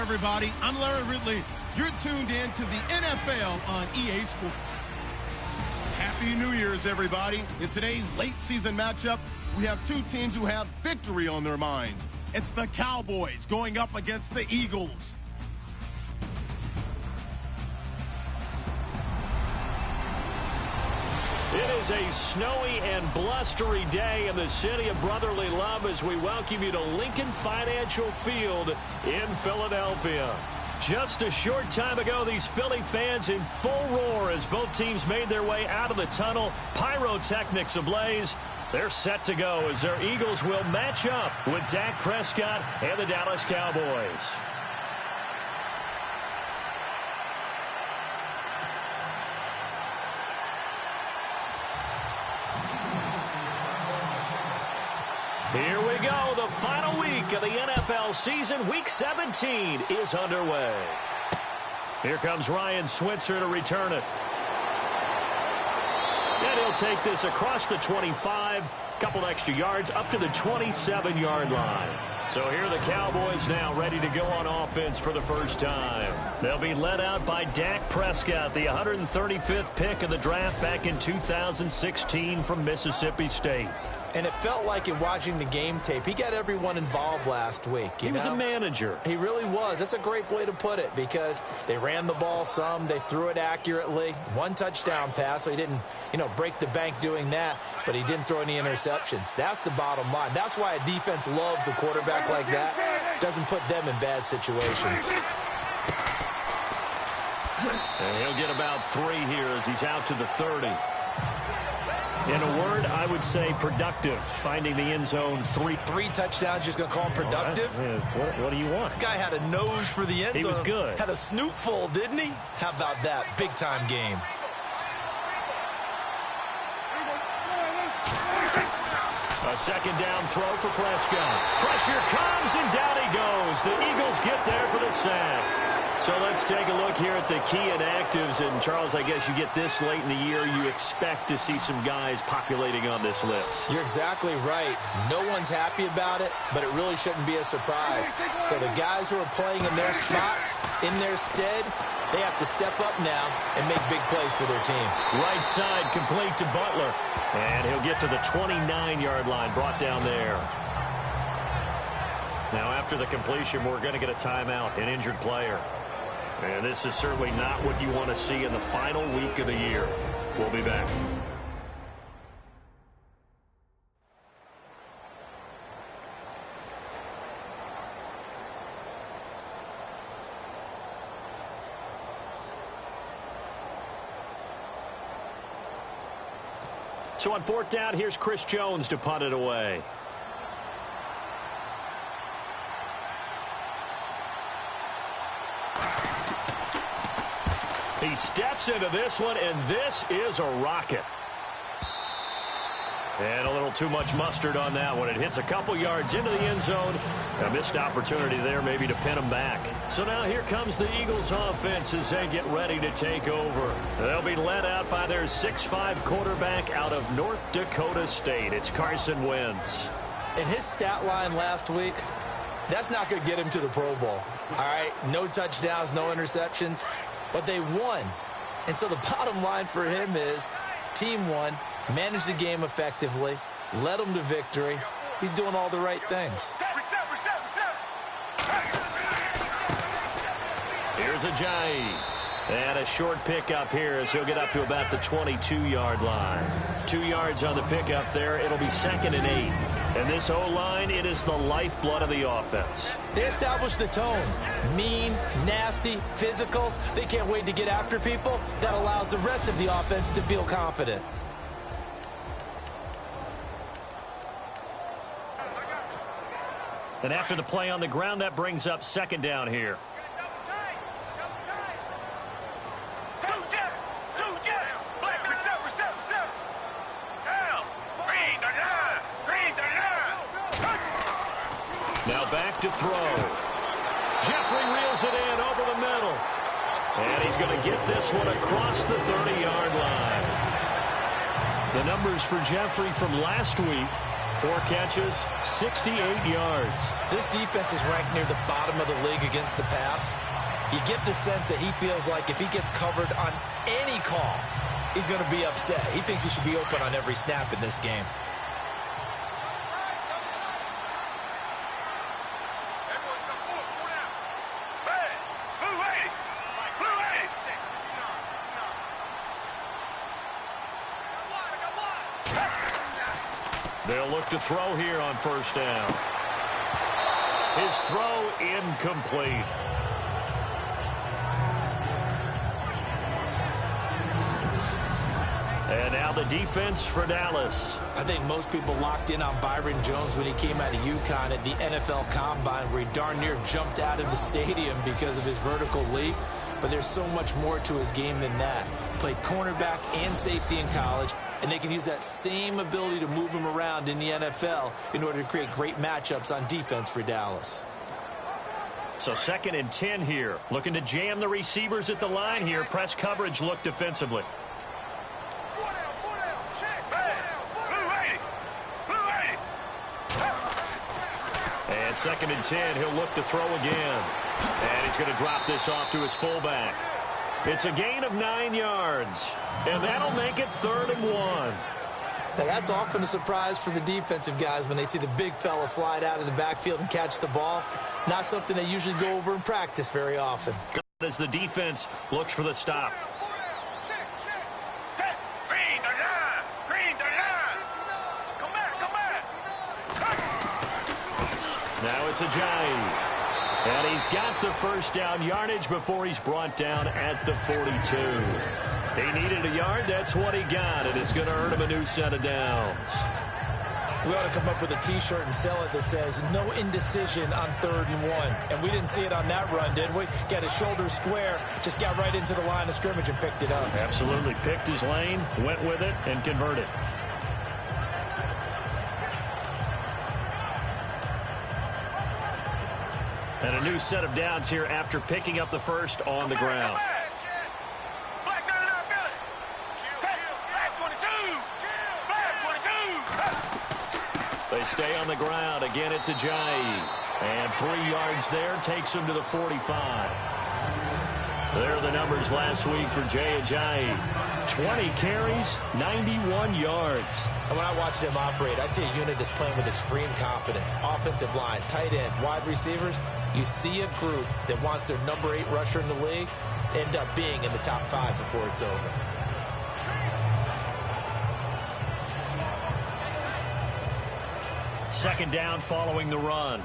everybody. I'm Larry Ridley. You're tuned in to the NFL on EA Sports. Happy New Year's, everybody. In today's late season matchup, we have two teams who have victory on their minds. It's the Cowboys going up against the Eagles. It is a snowy and blustery day in the city of brotherly love as we welcome you to Lincoln Financial Field in Philadelphia. Just a short time ago, these Philly fans in full roar as both teams made their way out of the tunnel. Pyrotechnics ablaze. They're set to go as their Eagles will match up with Dak Prescott and the Dallas Cowboys. Here we go. The final week of the NFL season. Week 17 is underway. Here comes Ryan Switzer to return it. And he'll take this across the 25. Couple extra yards up to the 27-yard line. So here are the Cowboys now ready to go on offense for the first time. They'll be led out by Dak Prescott, the 135th pick of the draft back in 2016 from Mississippi State. And it felt like in watching the game tape, he got everyone involved last week. He was a manager. He really was. That's a great way to put it because they ran the ball some. They threw it accurately. One touchdown pass, so he didn't, break the bank doing that, but he didn't throw any interceptions. That's the bottom line. That's why a defense loves a quarterback like that. Doesn't put them in bad situations. And he'll get about 3 here as he's out to the 30. In a word, I would say productive, finding the end zone. Three touchdowns, just going to call him productive? Right. What do you want? This guy had a nose for the end zone. He was good. Had a snoot full, didn't he? How about that? Big-time game. A second down throw for Prescott. Pressure comes, and down he goes. The Eagles get there for the sack. So let's take a look here at the key inactives. And, Charles, I guess you get this late in the year, you expect to see some guys populating on this list. You're exactly right. No one's happy about it, but it really shouldn't be a surprise. So the guys who are playing in their spots, in their stead, they have to step up now and make big plays for their team. Right side complete to Butler. And he'll get to the 29-yard line, brought down there. Now, after the completion, we're going to get a timeout, an injured player. And this is certainly not what you want to see in the final week of the year. We'll be back. So on fourth down, here's Chris Jones to punt it away. He steps into this one, and this is a rocket. And a little too much mustard on that one. It hits a couple yards into the end zone. A missed opportunity there maybe to pin him back. So now here comes the Eagles offense as they get ready to take over. They'll be led out by their 6'5" quarterback out of North Dakota State. It's Carson Wentz. In his stat line last week, that's not going to get him to the Pro Bowl. All right, no touchdowns, no interceptions. But they won. And so the bottom line for him is team won, managed the game effectively, led them to victory. He's doing all the right things. Here's Ajayi. And a short pickup here as he'll get up to about the 22-yard line. 2 yards on the pickup there. It'll be 2nd and 8. And this O-line, it is the lifeblood of the offense. They established the tone. Mean, nasty, physical. They can't wait to get after people. That allows the rest of the offense to feel confident. And after the play on the ground, that brings up 2nd down here. Now back to throw. Jeffrey reels it in over the middle. And he's going to get this one across the 30-yard line. The numbers for Jeffrey from last week. 4 catches, 68 yards. This defense is ranked near the bottom of the league against the pass. You get the sense that he feels like if he gets covered on any call, he's going to be upset. He thinks he should be open on every snap in this game. They'll look to throw here on first down. His throw incomplete. And now the defense for Dallas. I think most people locked in on Byron Jones when he came out of UConn at the NFL Combine, where he darn near jumped out of the stadium because of his vertical leap. But there's so much more to his game than that. Played cornerback and safety in college, and they can use that same ability to move him around in the NFL in order to create great matchups on defense for Dallas. So 2nd and 10 here. Looking to jam the receivers at the line here. Press coverage look defensively. And 2nd and 10, he'll look to throw again. And he's going to drop this off to his fullback. It's a gain of 9 yards. And that'll make it 3rd and 1. Now, that's often a surprise for the defensive guys when they see the big fella slide out of the backfield and catch the ball. Not something they usually go over in practice very often. As the defense looks for the stop. Now it's Ajayi. And he's got the first down yardage before he's brought down at the 42. He needed a yard. That's what he got. And it's going to earn him a new set of downs. We ought to come up with a T-shirt and sell it that says, no indecision on 3rd and 1. And we didn't see it on that run, did we? Got his shoulder square, just got right into the line of scrimmage and picked it up. Absolutely. Picked his lane, went with it, and converted. And a new set of downs here after picking up the first on the ground. They stay on the ground. Again, it's Ajayi. And 3 yards there takes him to the 45. There are the numbers last week for Jay Ajayi. 20 carries, 91 yards. And when I watch them operate, I see a unit that's playing with extreme confidence. Offensive line, tight ends, wide receivers. You see a group that wants their number 8 rusher in the league end up being in the top 5 before it's over. Second down following the run.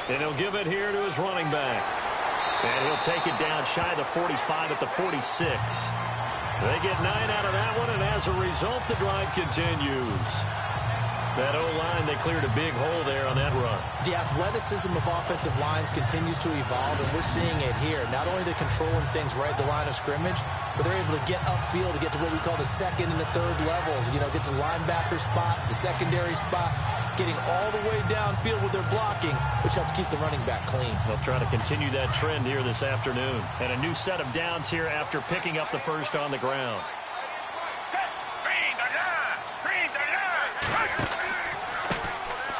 And he'll give it here to his running back. And he'll take it down shy of the 45 at the 46. They get 9 out of that one, and as a result, the drive continues. That O-line, they cleared a big hole there on that run. The athleticism of offensive lines continues to evolve, and we're seeing it here. Not only are they controlling things right at the line of scrimmage, but they're able to get upfield to get to what we call the 2nd and the 3rd levels. You know, get to the linebacker spot, the secondary spot, getting all the way downfield with their blocking, which helps keep the running back clean. They'll try to continue that trend here this afternoon. And a new set of downs here after picking up the first on the ground.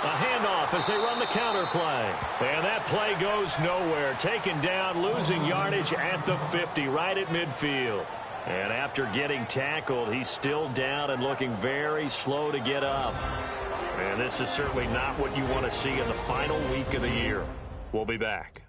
A handoff as they run the counter play. And that play goes nowhere. Taken down, losing yardage at the 50, right at midfield. And after getting tackled, he's still down and looking very slow to get up. And this is certainly not what you want to see in the final week of the year. We'll be back.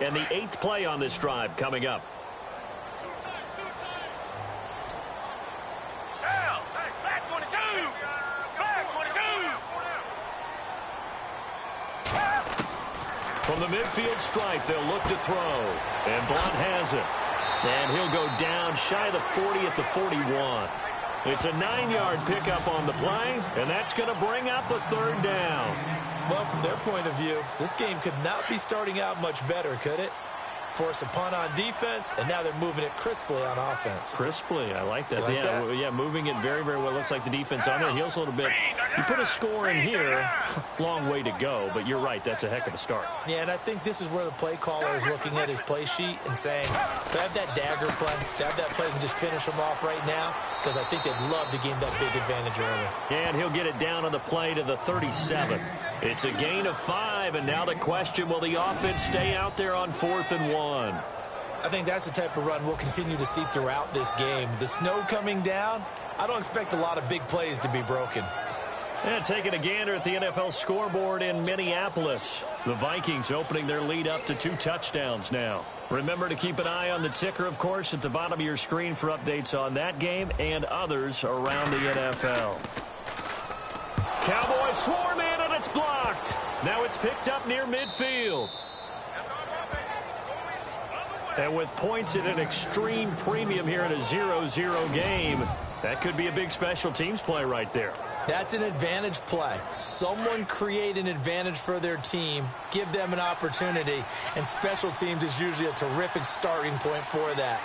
And the 8th play on this drive coming up. From the midfield stripe, they'll look to throw. And Blunt has it. And he'll go down shy of the 40 at the 41. It's a 9-yard pickup on the play, and that's going to bring up a 3rd down. Well, from their point of view, this game could not be starting out much better, could it? Force a punt on defense, and now they're moving it crisply on offense. Crisply, I like that. Like that? Yeah, moving it very, very well. Looks like the defense on their heels a little bit. You put a score in here, long way to go, but you're right, that's a heck of a start. Yeah, and I think this is where the play caller is looking at his play sheet and saying, do I have that dagger play? Do I have that play and just finish them off right now? Because I think they'd love to gain that big advantage early. And he'll get it down on the play to the 37. It's a gain of 5, and now the question, will the offense stay out there on 4th and 1? I think that's the type of run we'll continue to see throughout this game. The snow coming down, I don't expect a lot of big plays to be broken. And taking a gander at the NFL scoreboard in Minneapolis. The Vikings opening their lead up to 2 touchdowns now. Remember to keep an eye on the ticker, of course, at the bottom of your screen for updates on that game and others around the NFL. Cowboys swarm in, and it's blocked. Now it's picked up near midfield. And with points at an extreme premium here in a 0-0 game, that could be a big special teams play right there. That's an advantage play. Someone create an advantage for their team, give them an opportunity, and special teams is usually a terrific starting point for that.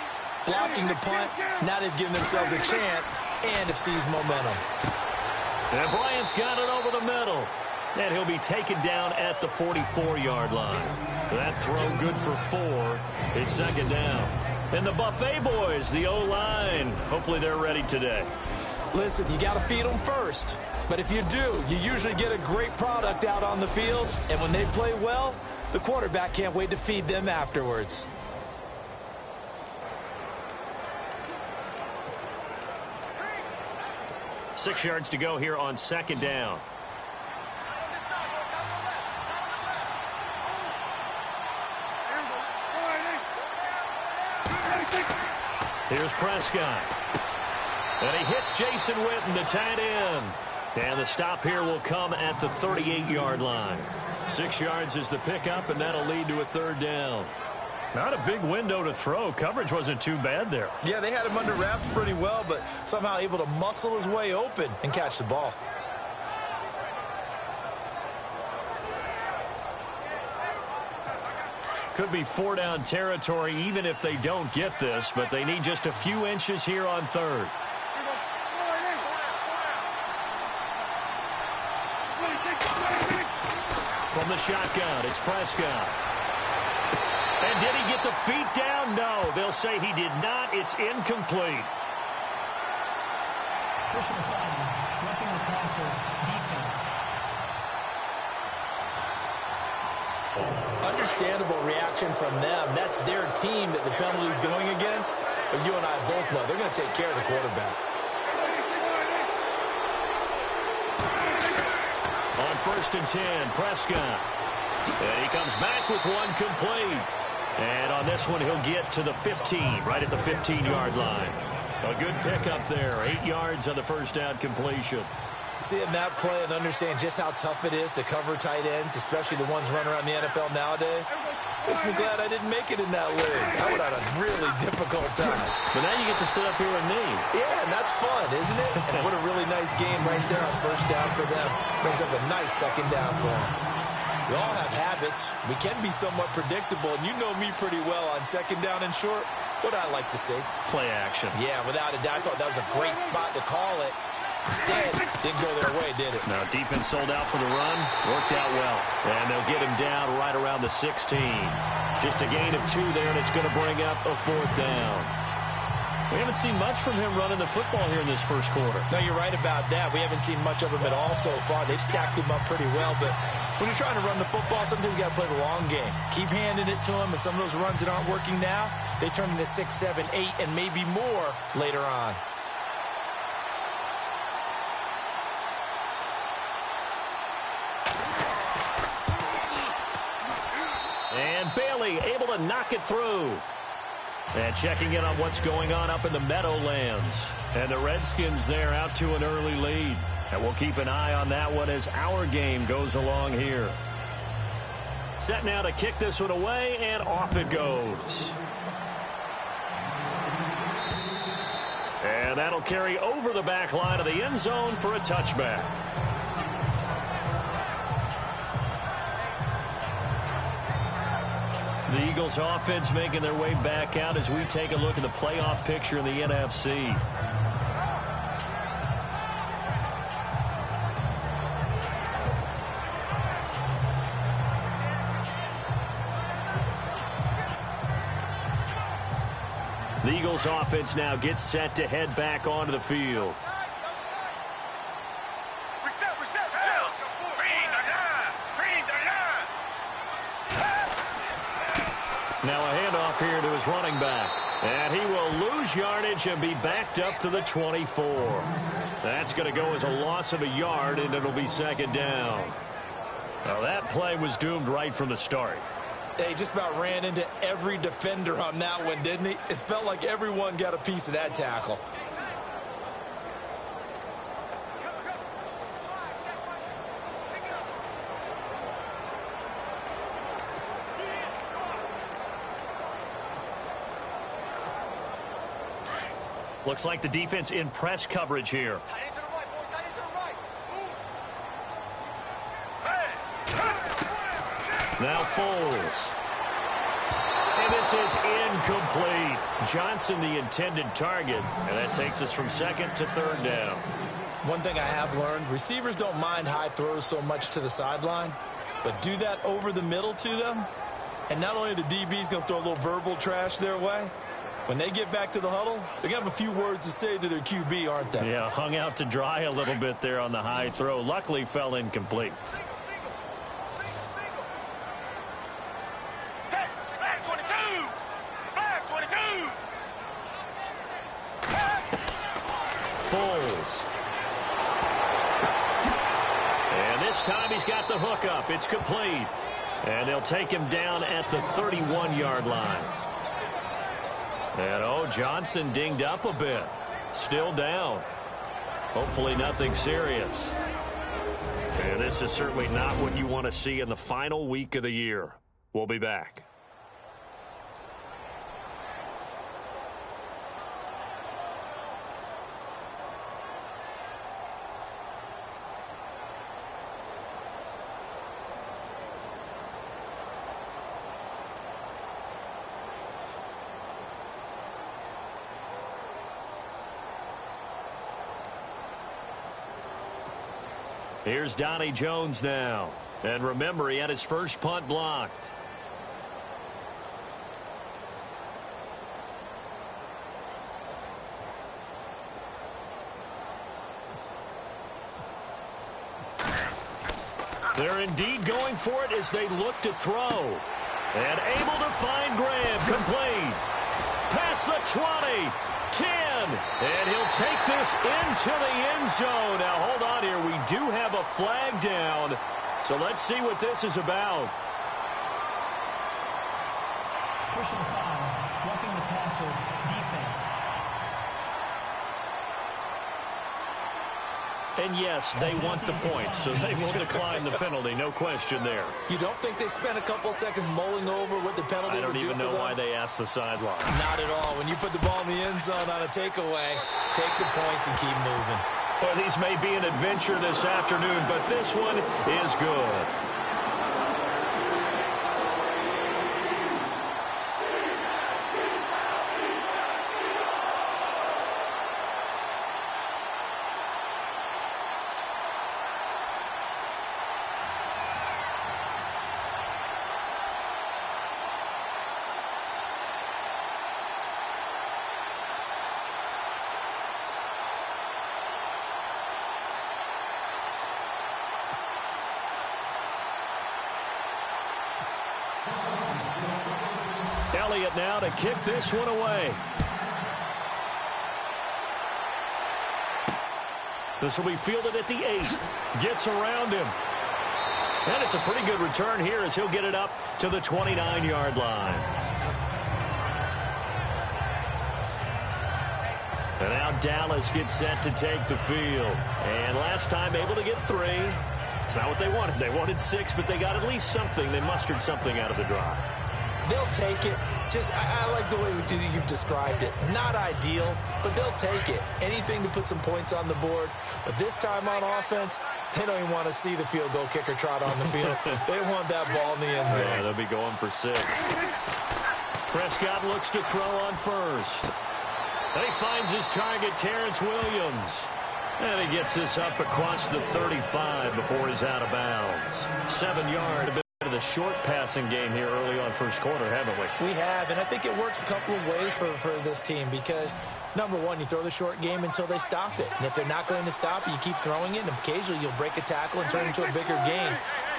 Blocking the punt, now they've given themselves a chance and have seized momentum. And Bryant's got it over the middle. And he'll be taken down at the 44-yard line. That throw good for 4. It's 2nd down. And the Buffet boys, the O-line, hopefully they're ready today. Listen, you got to feed them first. But if you do, you usually get a great product out on the field. And when they play well, the quarterback can't wait to feed them afterwards. Six yards to go here on 2nd down. Here's Prescott. And he hits Jason Witten, the tight end. And the stop here will come at the 38-yard line. 6 yards is the pickup, and that'll lead to a 3rd down. Not a big window to throw. Coverage wasn't too bad there. Yeah, they had him under wraps pretty well, but somehow able to muscle his way open and catch the ball. Could be 4-down territory even if they don't get this, but they need just a few inches here on 3rd. From the shotgun, it's Prescott. And did he get the feet down? No, they'll say he did not. It's incomplete. Personal foul, roughing the passer, defense. Understandable reaction from them. That's their team that the penalty's going against. But you and I both know they're going to take care of the quarterback. On 1st and 10, Prescott. And he comes back with one complete. And on this one, he'll get to the 15, right at the 15-yard line. A good pickup there, 8 yards on the 1st down completion. Seeing that play and understand just how tough it is to cover tight ends, especially the ones running around the NFL nowadays, makes me glad I didn't make it in that league. I would have had a really difficult time. But now you get to sit up here with me. Yeah, and that's fun, isn't it? And what a really nice game right there on 1st down for them. Brings up a nice 2nd down for them. We all have habits. We can be somewhat predictable, and you know me pretty well on 2nd down and short. What I like to see. Play action. Yeah, without a doubt. I thought that was a great spot to call it. Instead, didn't go their way, did it? Now, defense sold out for the run. Worked out well. And they'll get him down right around the 16. Just a gain of 2 there, and it's going to bring up a 4th down. We haven't seen much from him running the football here in this 1st quarter. No, you're right about that. We haven't seen much of him at all so far. They've stacked him up pretty well, but when you're trying to run the football, sometimes you got to play the long game. Keep handing it to him, and some of those runs that aren't working now, they turn into 6, 7, 8, and maybe more later on. And Bailey able to knock it through. And checking in on what's going on up in the Meadowlands. And the Redskins there out to an early lead. And we'll keep an eye on that one as our game goes along here. Set now to kick this one away, and off it goes. And that'll carry over the back line of the end zone for a touchback. Eagles offense making their way back out as we take a look at the playoff picture in the NFC. The Eagles offense now gets set to head back onto the field. Now a handoff here to his running back. And he will lose yardage and be backed up to the 24. That's going to go as a loss of a yard, and it'll be second down. Well, that play was doomed right from the start. They just about ran into every defender on that one, didn't he? It felt like everyone got a piece of that tackle. Looks like the defense in press coverage here. Now Foles. And this is incomplete. Johnson the intended target. And that takes us from second to third down. One thing I have learned, receivers don't mind high throws so much to the sideline, but do that over the middle to them, and not only the DB's going to throw a little verbal trash their way, when they get back to the huddle, they're going to have a few words to say to their QB, aren't they? Yeah, hung out to dry a little bit there on the high throw. Luckily fell incomplete. Foles. And this time he's got the hook up. It's complete. And they'll take him down at the 31-yard line. And, Johnson dinged up a bit. Still down. Hopefully nothing serious. And this is certainly not what you want to see in the final week of the year. We'll be back. Here's Donnie Jones now. And remember, he had his first punt blocked. They're indeed going for it as they look to throw. And able to find Graham. Complete. Past the 20. 10. And he'll take this into the end zone. Now, hold on here. We do have a flag down. So let's see what this is about. Personal foul, roughing the passer, defense. And yes, they want the points, so they will decline the penalty. No question there. You don't think they spent a couple seconds mulling over what the penalty would do for them? I don't even know why they asked the sideline. Not at all. When you put the ball in the end zone on a takeaway, take the points and keep moving. Well, these may be an adventure this afternoon, but this one is good. Elliott now to kick this one away. This will be fielded at the 8. Gets around him. And it's a pretty good return here as he'll get it up to the 29-yard line. And now Dallas gets set to take the field. And last time able to get 3. It's not what they wanted. They wanted 6, but they got at least something. They mustered something out of the drive. They'll take it. I like the way you've described it. Not ideal, but they'll take it. Anything to put some points on the board. But this time on offense, They don't even want to see the field goal kicker trot on the field. They want that ball in the end zone. Yeah, they'll be going for 6. Prescott looks to throw on first. And he finds his target, Terrence Williams. And he gets this up across the 35 before he's out of bounds. 7-yard. A bit of the short passing game here early on first quarter, haven't we? We have, and I think it works a couple of ways for this team because, number one, you throw the short game until they stop it. And if they're not going to stop it, you keep throwing it, and occasionally you'll break a tackle and turn it into a bigger game.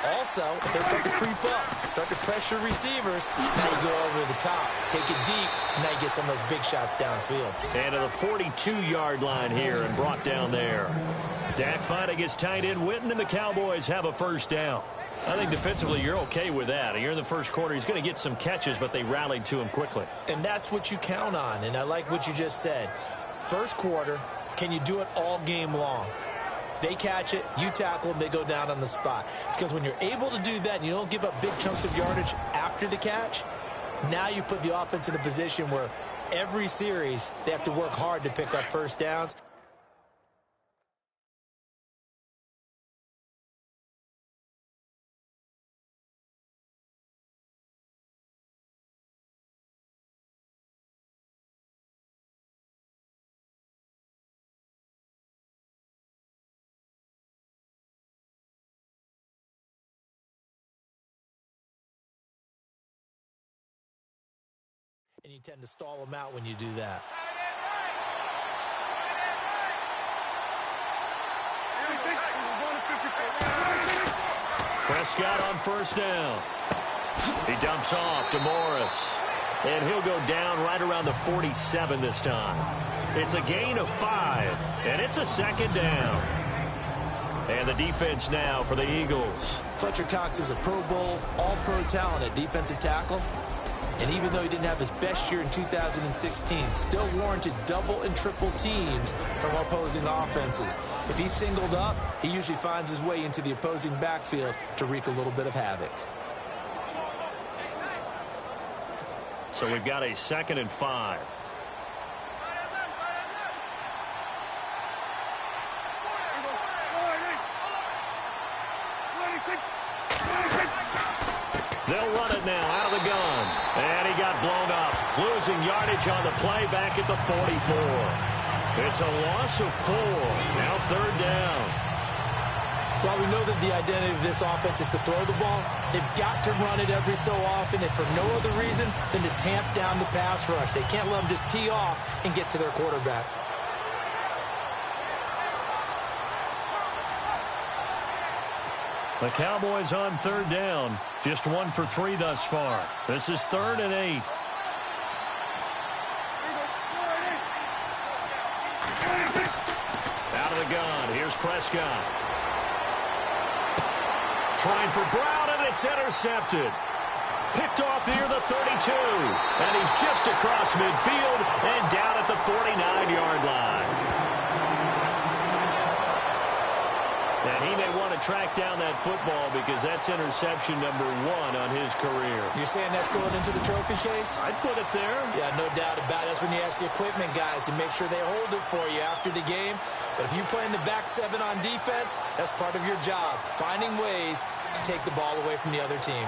Also, if they start to creep up, start to pressure receivers, now you go over the top, take it deep, and now you get some of those big shots downfield. And to the 42-yard line here and brought down there. Dak finding his tight end Witten, and the Cowboys have a first down. I think defensively you're okay with that. You're in the first quarter. He's going to get some catches, but they rallied to him quickly. And that's what you count on, and I like what you just said. First quarter, can you do it all game long? They catch it, you tackle them, they go down on the spot. Because when you're able to do that and you don't give up big chunks of yardage after the catch, now you put the offense in a position where every series they have to work hard to pick up first downs. And you tend to stall them out when you do that. Prescott on first down. He dumps off to Morris. And he'll go down right around the 47 this time. It's a gain of 5, and it's a second down. And the defense now for the Eagles. Fletcher Cox is a Pro Bowl, all-pro talent at defensive tackle. And even though he didn't have his best year in 2016, still warranted double and triple teams from opposing offenses. If he's singled up, he usually finds his way into the opposing backfield to wreak a little bit of havoc. So we've got a 2nd and 5. They'll run it now out of the gun. And he got blown up. Losing yardage on the play back at the 44. It's a loss of 4. Now 3rd down. While we know that the identity of this offense is to throw the ball, they've got to run it every so often, and for no other reason than to tamp down the pass rush. They can't let them just tee off and get to their quarterback. The Cowboys on 3rd down. Just 1 for 3 thus far. This is 3rd and 8. Out of the gun. Here's Prescott. Trying for Brown, and it's intercepted. Picked off near the 32. And he's just across midfield and down at the 49-yard line. And he may want to track down that football because that's interception number 1 on his career. You're saying that's going into the trophy case? I'd put it there. Yeah, no doubt about it. That's when you ask the equipment guys to make sure they hold it for you after the game. But if you play in the back 7 on defense, that's part of your job, finding ways to take the ball away from the other team.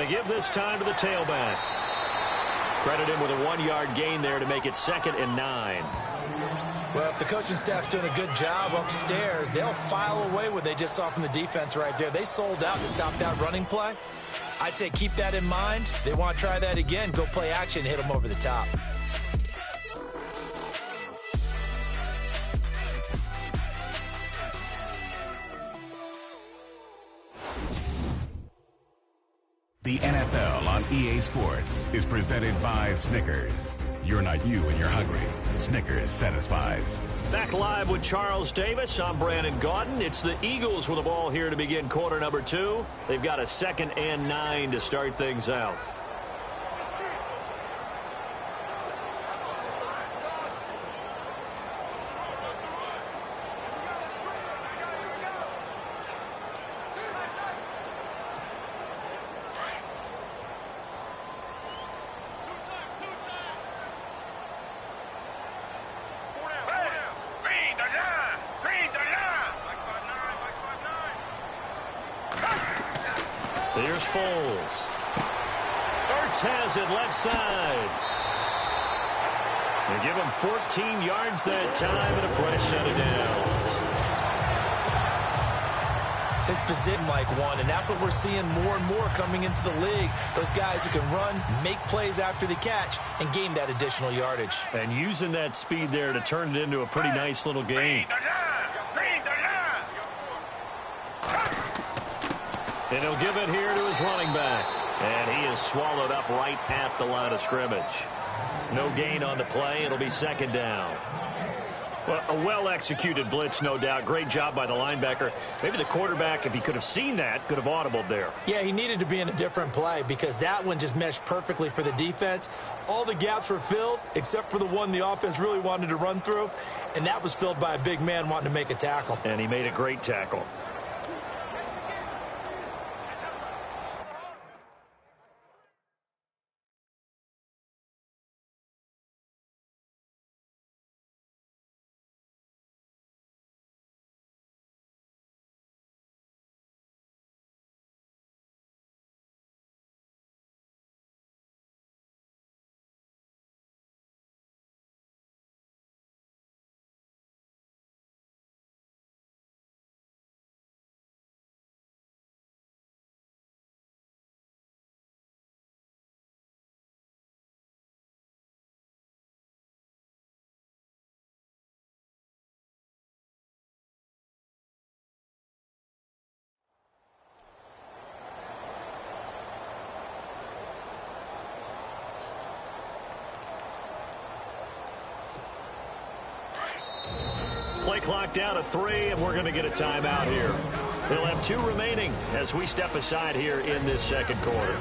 They give this time to the tailback. Credit him with a 1-yard gain there to make it 2nd and 9. Well, if the coaching staff's doing a good job upstairs, they'll file away what they just saw from the defense right there. They sold out to stop that running play. I'd say keep that in mind. They want to try that again. Go play action, hit them over the top. The NFL on EA Sports is presented by Snickers. You're not you and you're hungry. Snickers satisfies. Back live with Charles Davis. I'm Brandon Gaudin. It's the Eagles with the ball here to begin quarter number 2. They've got a 2nd and 9 to start things out. Here's Foles. Ertz has it left side. They give him 14 yards that time and a fresh set of downs. His position like one, and that's what we're seeing more and more coming into the league. Those guys who can run, make plays after the catch, and gain that additional yardage. And using that speed there to turn it into a pretty nice little game. And he'll give it here to his running back. And he is swallowed up right at the line of scrimmage. No gain on the play. It'll be 2nd down. Well, a well-executed blitz, no doubt. Great job by the linebacker. Maybe the quarterback, if he could have seen that, could have audibled there. Yeah, he needed to be in a different play because that one just meshed perfectly for the defense. All the gaps were filled except for the one the offense really wanted to run through, and that was filled by a big man wanting to make a tackle. And he made a great tackle. Play clock down to 3, and we're going to get a timeout here. They'll have 2 remaining as we step aside here in this second quarter.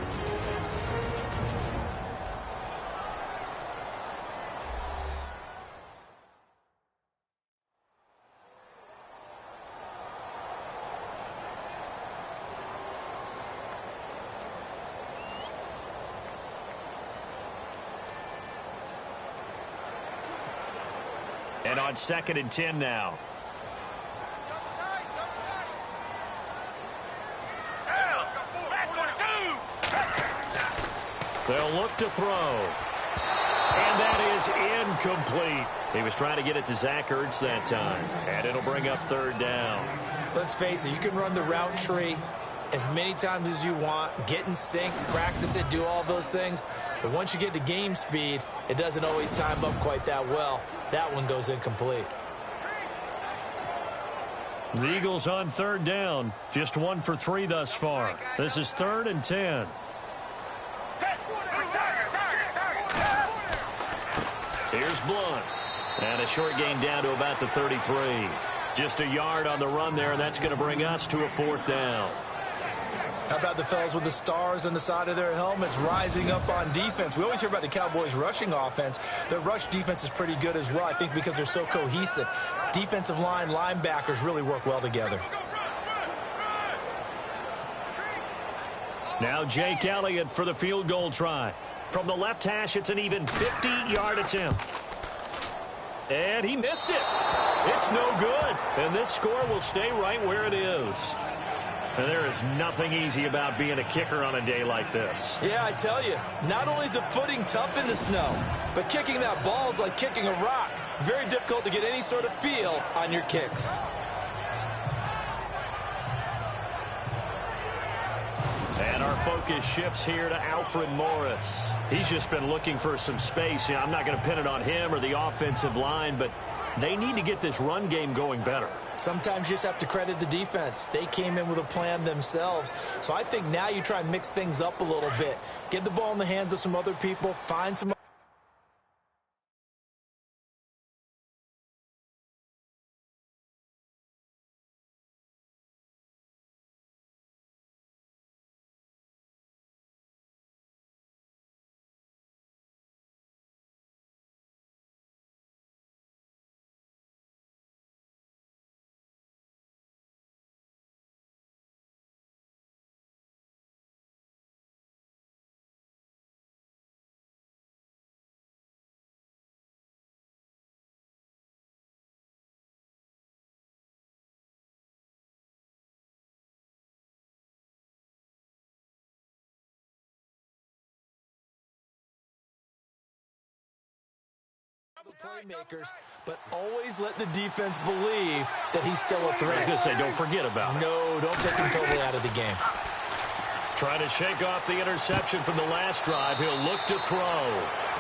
And on 2nd and 10 now. They'll look to throw. And that is incomplete. He was trying to get it to Zach Ertz that time. And it'll bring up 3rd down. Let's face it, you can run the route tree as many times as you want, get in sync, practice it, do all those things. But once you get to game speed, it doesn't always time up quite that well. That one goes incomplete. The Eagles on 3rd down. Just 1 for 3 thus far. This is 3rd and 10. Here's Blunt. And a short gain down to about the 33. Just a yard on the run there, and that's going to bring us to a 4th down. How about the fellas with the stars on the side of their helmets rising up on defense? We always hear about the Cowboys' rushing offense. Their rush defense is pretty good as well, I think, because they're so cohesive. Defensive line, linebackers really work well together. Now Jake Elliott for the field goal try. From the left hash, it's an even 50-yard attempt. And he missed it. It's no good. And this score will stay right where it is. And there is nothing easy about being a kicker on a day like this. Yeah, I tell you, not only is the footing tough in the snow, but kicking that ball is like kicking a rock. Very difficult to get any sort of feel on your kicks. And our focus shifts here to Alfred Morris. He's just been looking for some space. I'm not going to pin it on him or the offensive line, but they need to get this run game going better. Sometimes you just have to credit the defense. They came in with a plan themselves. So I think now you try and mix things up a little bit. Get the ball in the hands of some other people. Find some playmakers, but always let the defense believe that he's still a threat. I was going to say, don't forget about it. No, don't take him totally out of the game. Trying to shake off the interception from the last drive. He'll look to throw,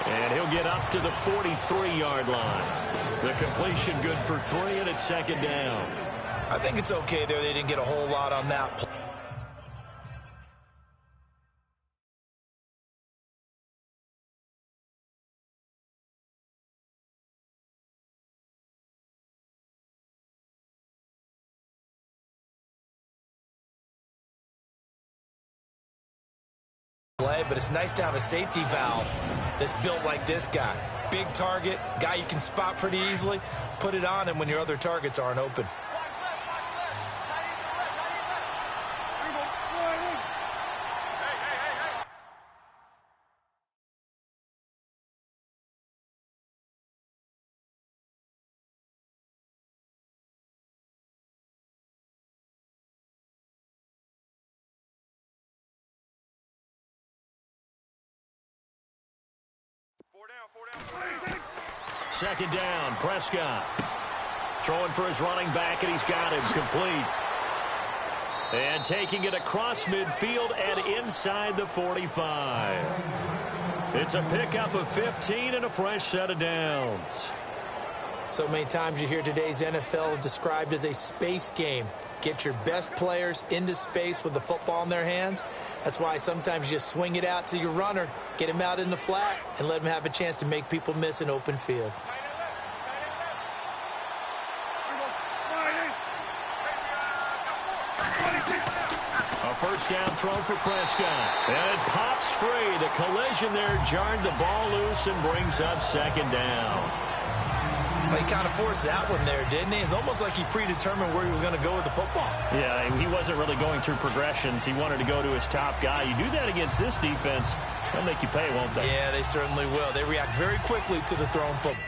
and he'll get up to the 43-yard line. The completion good for 3, and it's second down. I think it's okay there. They didn't get a whole lot on that play. But it's nice to have a safety valve that's built like this guy. Big target, guy you can spot pretty easily. Put it on him when your other targets aren't open. Second down, Prescott. Throwing for his running back, and he's got him complete. And taking it across midfield and inside the 45. It's a pickup of 15 and a fresh set of downs. So many times you hear today's NFL described as a space game. Get your best players into space with the football in their hands. That's why sometimes you just swing it out to your runner, get him out in the flat, and let him have a chance to make people miss an open field. A first down throw for Prescott. And it pops free. The collision there jarred the ball loose and brings up second down. Well, he kind of forced that one there, didn't he? It's almost like he predetermined where he was going to go with the football. Yeah, he wasn't really going through progressions. He wanted to go to his top guy. You do that against this defense, they'll make you pay, won't they? Yeah, they certainly will. They react very quickly to the thrown football.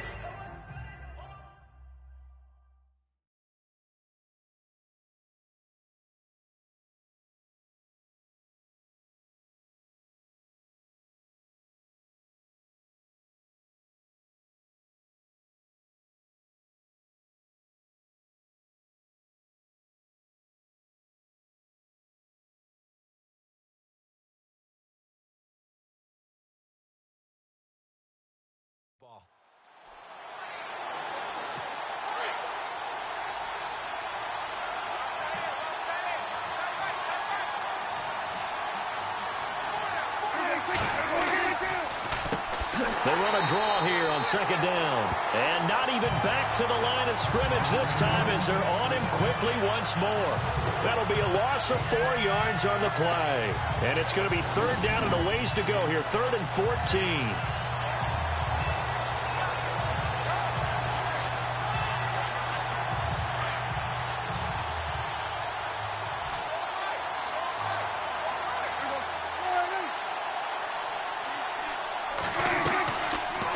They run a draw here on second down. And not even back to the line of scrimmage this time as they're on him quickly once more. That'll be a loss of 4 yards on the play. And it's going to be third down and a ways to go here. 3rd and 14.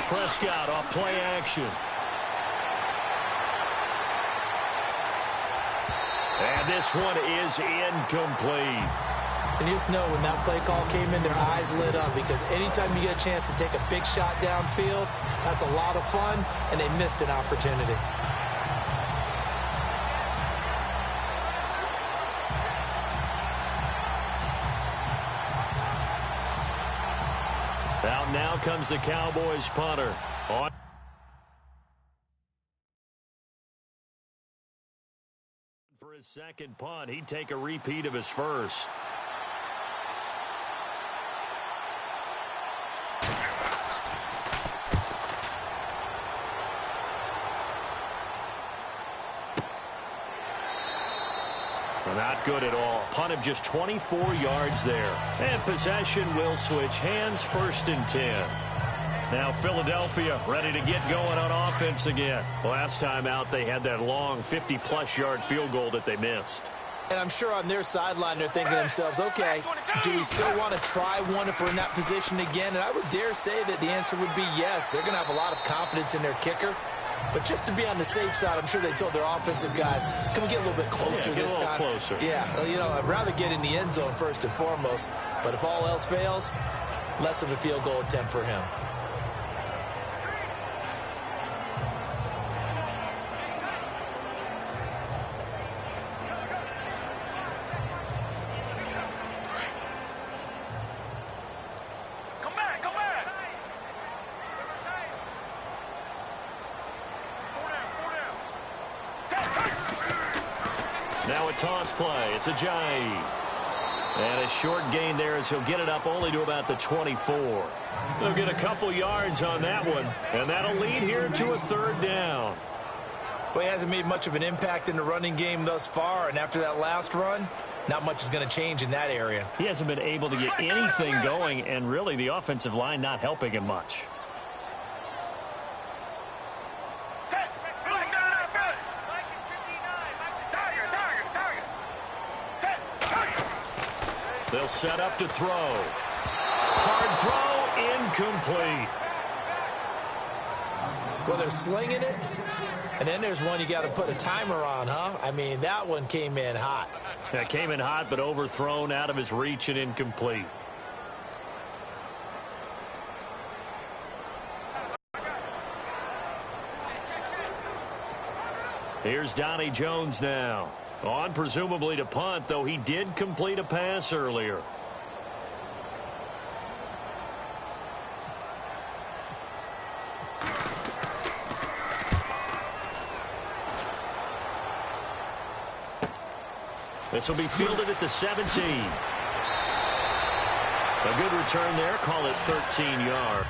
Prescott off play action. And this one is incomplete. And you just know when that play call came in, their eyes lit up because anytime you get a chance to take a big shot downfield, that's a lot of fun, and they missed an opportunity. Out now comes the Cowboys punter. On for his second punt, he'd take a repeat of his first. Not good at all. Punt of just 24 yards there. And possession will switch hands, 1st and 10. Now Philadelphia ready to get going on offense again. Last time out they had that long 50-plus yard field goal that they missed. And I'm sure on their sideline they're thinking to themselves, okay, do we still want to try one if we're in that position again? And I would dare say that the answer would be yes. They're going to have a lot of confidence in their kicker. But just to be on the safe side, I'm sure they told their offensive guys, can we get a little bit closer this time? Closer. Yeah, well, you know, I'd rather get in the end zone first and foremost. But if all else fails, less of a field goal attempt for him. Now a toss play. It's Ajayi. And a short gain there as he'll get it up only to about the 24. They'll get a couple yards on that one, and that'll lead here to a 3rd down. Well, he hasn't made much of an impact in the running game thus far, and after that last run, not much is going to change in that area. He hasn't been able to get anything going, and really the offensive line not helping him much. They'll set up to throw. Hard throw, incomplete. Well, they're slinging it, and then there's one you got to put a timer on, huh? I mean, that one came in hot. That came in hot, but overthrown, out of his reach, and incomplete. Here's Donnie Jones now. On presumably to punt, though he did complete a pass earlier. This will be fielded at the 17. A good return there. Call it 13 yards.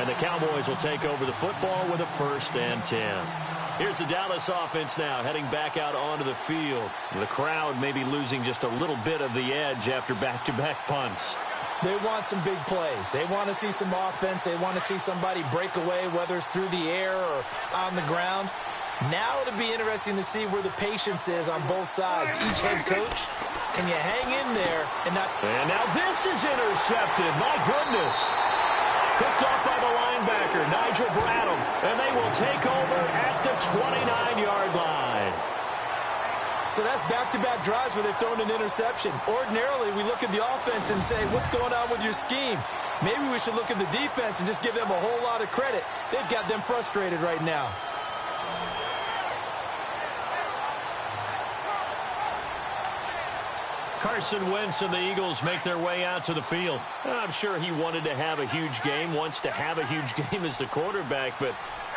And the Cowboys will take over the football with a 1st and 10. Here's the Dallas offense now heading back out onto the field. The crowd may be losing just a little bit of the edge after back-to-back punts. They want some big plays. They want to see some offense. They want to see somebody break away, whether it's through the air or on the ground. Now it'll be interesting to see where the patience is on both sides. Each head coach, can you hang in there and not... And now this is intercepted. My goodness. Picked off by the linebacker, Nigel Bradham. And they will take over at the 29-yard line. So that's back-to-back drives where they've thrown an interception. Ordinarily, we look at the offense and say, what's going on with your scheme? Maybe we should look at the defense and just give them a whole lot of credit. They've got them frustrated right now. Carson Wentz and the Eagles make their way out to the field. I'm sure he wanted to have a huge game, wants to have a huge game as the quarterback, but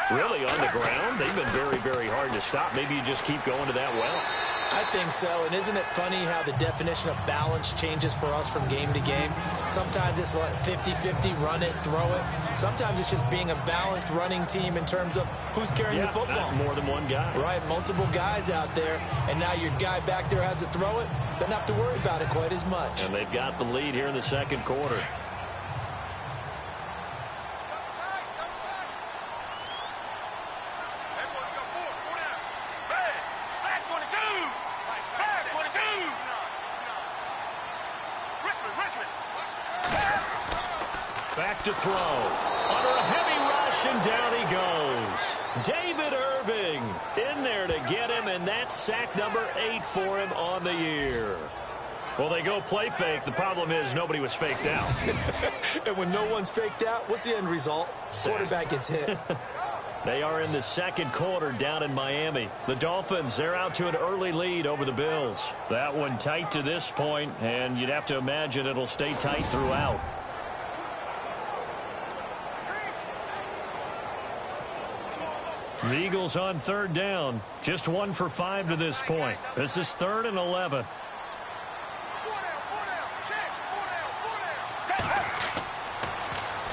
really on the ground, they've been very, very hard to stop. Maybe you just keep going to that well. I think so, and isn't it funny how the definition of balance changes for us from game to game? Sometimes it's, 50-50, run it, throw it. Sometimes it's just being a balanced running team in terms of who's carrying the football. Not more than one guy. Right, multiple guys out there, and now your guy back there has to throw it. Doesn't have to worry about it quite as much. And they've got the lead here in the second quarter. Back to throw. Under a heavy rush, and down he goes. David Irving in there to get him, and that's sack number 8 for him on the year. Well, they go play fake. The problem is nobody was faked out. And when no one's faked out, what's the end result? Quarterback gets hit. They are in the second quarter down in Miami. The Dolphins, they're out to an early lead over the Bills. That one tight to this point, and you'd have to imagine it'll stay tight throughout. The Eagles on 3rd down. Just 1 for 5 to this point. This is 3rd and 11.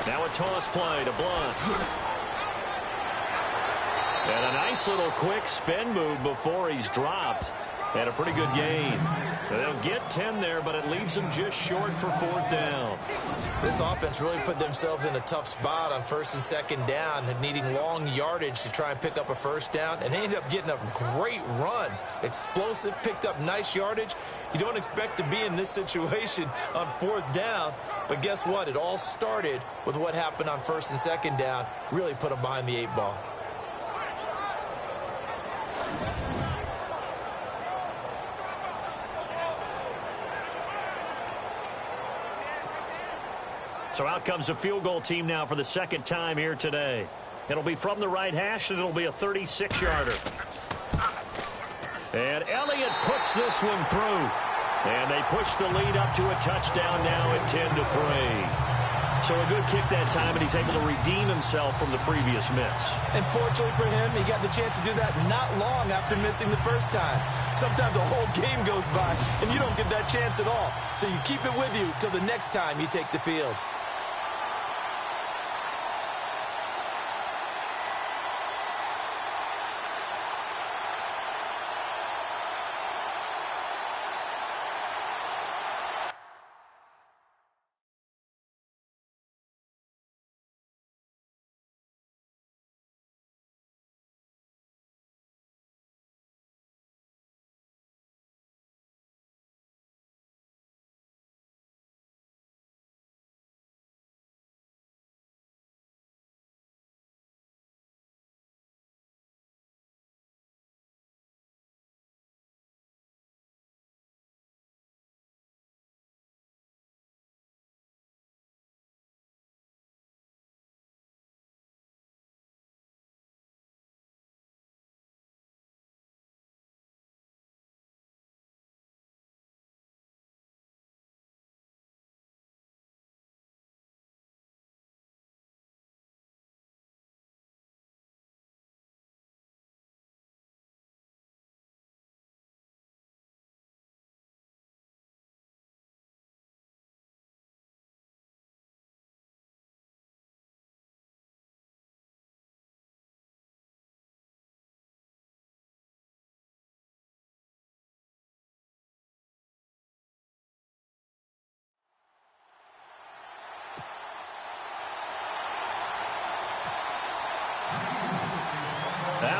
Now a toss play to Blunt. And a nice little quick spin move before he's dropped. And a pretty good gain. They'll get 10 there, but it leaves them just short for 4th down. This offense really put themselves in a tough spot on 1st and 2nd down, and needing long yardage to try and pick up a 1st down, and they ended up getting a great run. Explosive, picked up nice yardage. You don't expect to be in this situation on 4th down, but guess what? It all started with what happened on 1st and 2nd down. Really put them behind the 8 ball. So out comes a field goal team now for the 2nd time here today. It'll be from the right hash, and it'll be a 36-yarder. And Elliott puts this one through. And they push the lead up to a touchdown now at 10-3. So a good kick that time, and he's able to redeem himself from the previous miss. And fortunately for him, he got the chance to do that not long after missing the first time. Sometimes a whole game goes by, and you don't get that chance at all. So you keep it with you till the next time you take the field.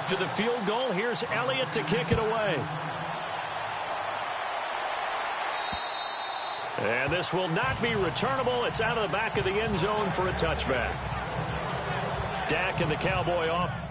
After the field goal, here's Elliott to kick it away. And this will not be returnable. It's out of the back of the end zone for a touchback. Dak and the Cowboy off.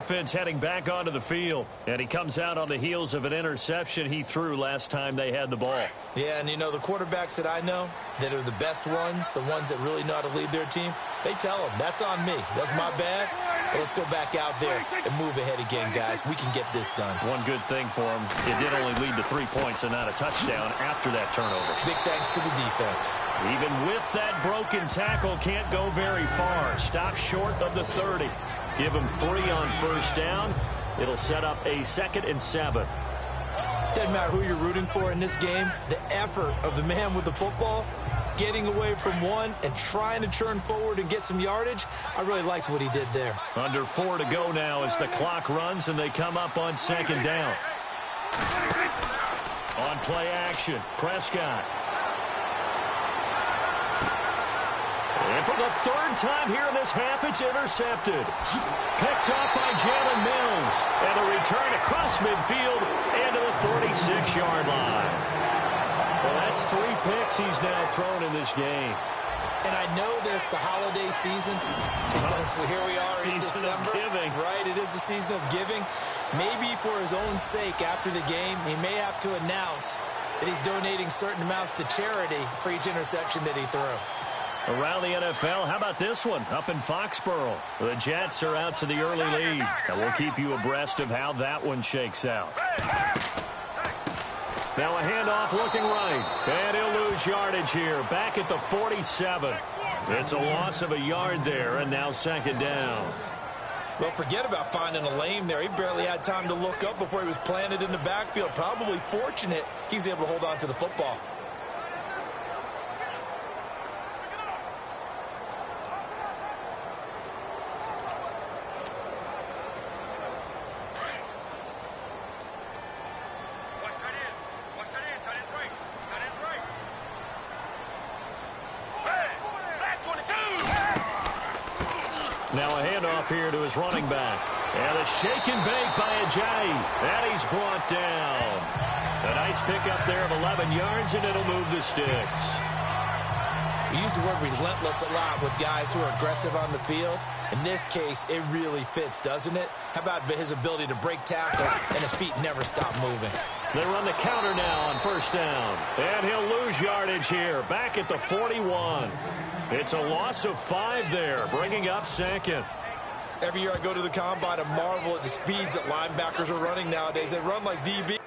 Offense heading back onto the field, and he comes out on the heels of an interception he threw last time they had the ball. Yeah, and you know, the quarterbacks that I know that are the best ones, the ones that really know how to lead their team, they tell them, that's on me. That's my bad. But let's go back out there and move ahead again, guys. We can get this done. One good thing for him, it did only lead to 3 points and not a touchdown after that turnover. Big thanks to the defense. Even with that broken tackle, can't go very far. Stop short of the 30. Give him 3 on first down. It'll set up a 2nd and 7. Doesn't matter who you're rooting for in this game. The effort of the man with the football, getting away from one and trying to turn forward and get some yardage, I really liked what he did there. Under 4 to go now as the clock runs and they come up on 2nd down. On play action, Prescott. And for the 3rd time here in this half, it's intercepted. Picked off by Jalen Mills. And a return across midfield and to the 46-yard line. Well, that's 3 picks he's now thrown in this game. And I know this, the holiday season, because here we are in Season of December. giving. Right, it is the season of giving. Maybe for his own sake after the game, he may have to announce that he's donating certain amounts to charity for each interception that he threw. Around the NFL, how about this one up in Foxborough? The Jets are out to the early lead. And we'll keep you abreast of how that one shakes out. Now a handoff looking right. And he'll lose yardage here. Back at the 47. It's a loss of a yard there, and now 2nd down. Well, forget about finding a lane there. He barely had time to look up before he was planted in the backfield. Probably fortunate he was able to hold on to the football. Now a handoff here to his running back. And a shake and bake by Ajayi. And he's brought down. A nice pickup there of 11 yards, and it'll move the sticks. We use the word relentless a lot with guys who are aggressive on the field. In this case, it really fits, doesn't it? How about his ability to break tackles and his feet never stop moving? They run the counter now on first down. And he'll lose yardage here. Back at the 41. It's a loss of 5 there, bringing up 2nd. Every year I go to the combine and marvel at the speeds that linebackers are running nowadays. They run like DB.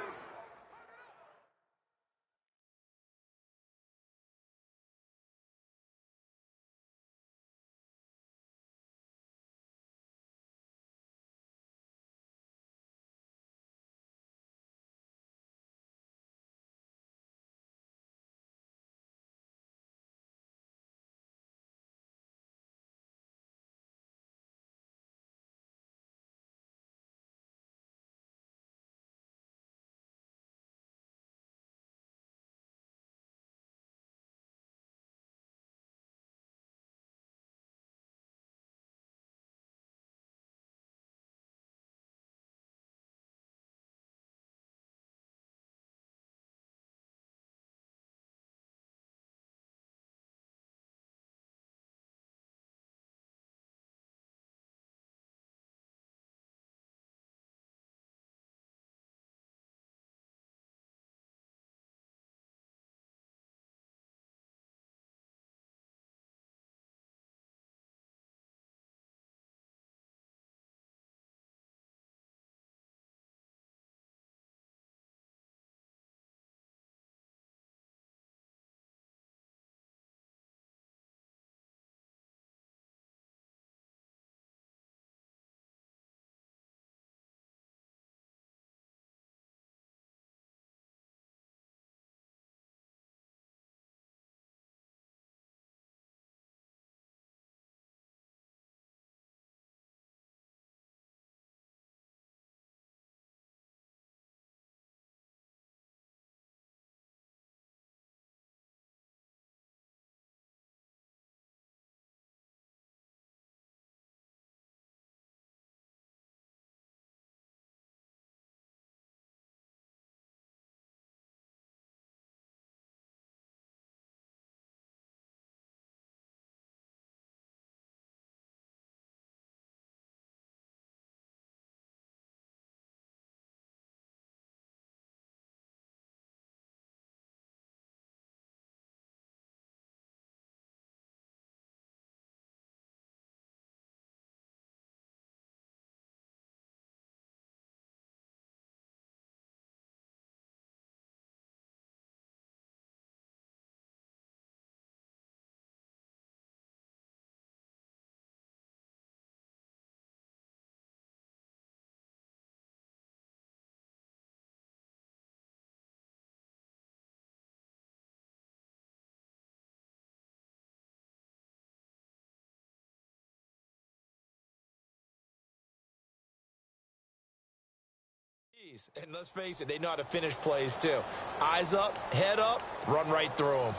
plays. And let's face it, they know how to finish plays too. Eyes up, head up, run right through them.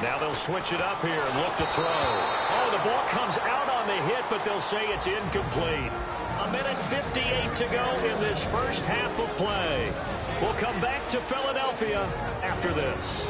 Now they'll switch it up here and look to throw. Oh, the ball comes out on the hit, but they'll say it's incomplete. 1:58 to go in this first half of play. We'll come back to Philadelphia after this.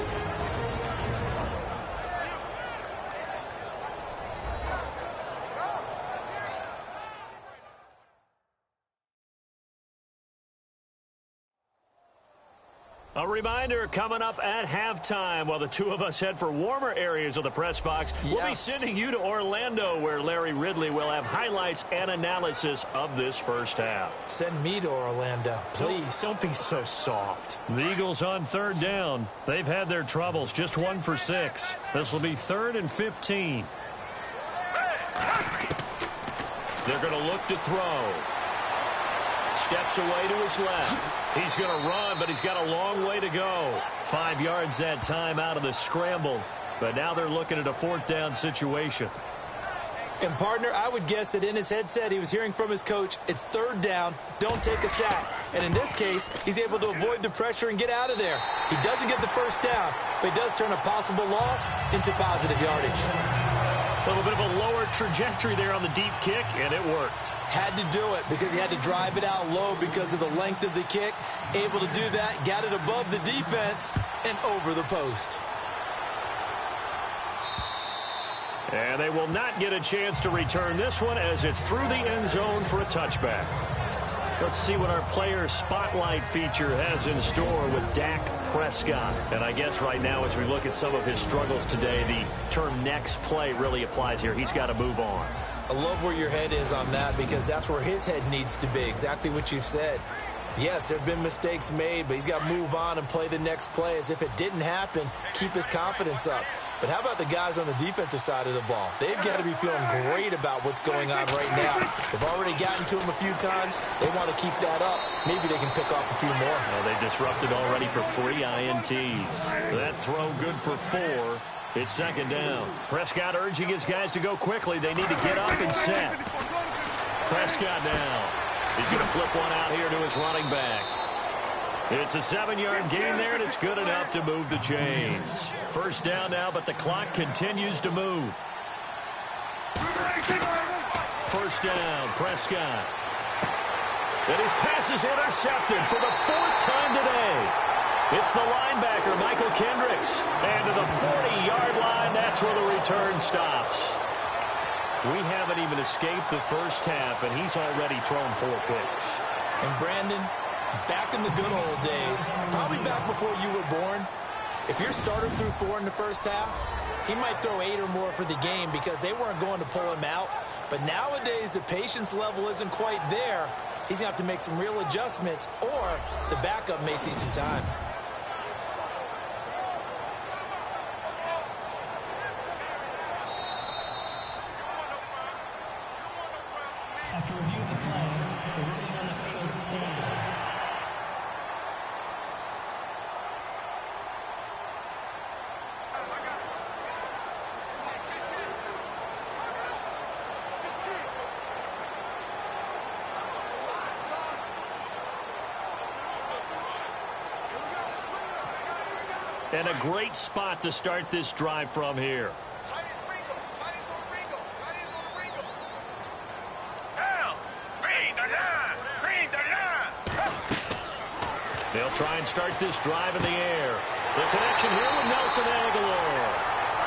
A reminder coming up at halftime while the two of us head for warmer areas of the press box. Yes. We'll be sending you to Orlando where Larry Ridley will have highlights and analysis of this first half. Send me to Orlando, please. Don't be so soft. The Eagles on third down. They've had their troubles, just 1 for 6. This will be 3rd and 15. They're going to look to throw. Steps away to his left. He's going to run, but he's got a long way to go. 5 yards that time out of the scramble. But now they're looking at a 4th down situation. And, partner, I would guess that in his headset he was hearing from his coach, it's 3rd down, don't take a sack. And in this case, he's able to avoid the pressure and get out of there. He doesn't get the first down, but he does turn a possible loss into positive yardage. A little bit of a lower trajectory there on the deep kick, and it worked. Had to do it because he had to drive it out low because of the length of the kick. Able to do that, got it above the defense and over the post. And they will not get a chance to return this one as it's through the end zone for a touchback. Let's see what our player spotlight feature has in store with Dak Prescott. And I guess right now as we look at some of his struggles today, the term next play really applies here. He's got to move on. I love where your head is on that because that's where his head needs to be, exactly what you said. Yes, there have been mistakes made, but he's got to move on and play the next play as if it didn't happen, keep his confidence up. But how about the guys on the defensive side of the ball? They've got to be feeling great about what's going on right now. They've already gotten to him a few times. They want to keep that up. Maybe they can pick off a few more. Well, they disrupted already for 3 INTs. That throw good for 4. It's 2nd down. Prescott urging his guys to go quickly. They need to get up and set. Prescott now. He's going to flip one out here to his running back. It's a 7-yard gain there, and it's good enough to move the chains. First down now, but the clock continues to move. First down, Prescott. And his pass is intercepted for the 4th time today. It's the linebacker, Michael Kendricks. And to the 40-yard line, that's where the return stops. We haven't even escaped the first half, and he's already thrown 4 picks. And Brandon, back in the good old days, probably back before you were born, if your starter threw 4 in the first half, he might throw 8 or more for the game because they weren't going to pull him out. But nowadays, the patience level isn't quite there. He's going to have to make some real adjustments, or the backup may see some time. After review of the play, the ruling on the field stands. And a great spot to start this drive from here. They'll try and start this drive in the air. The connection here with Nelson Aguilar.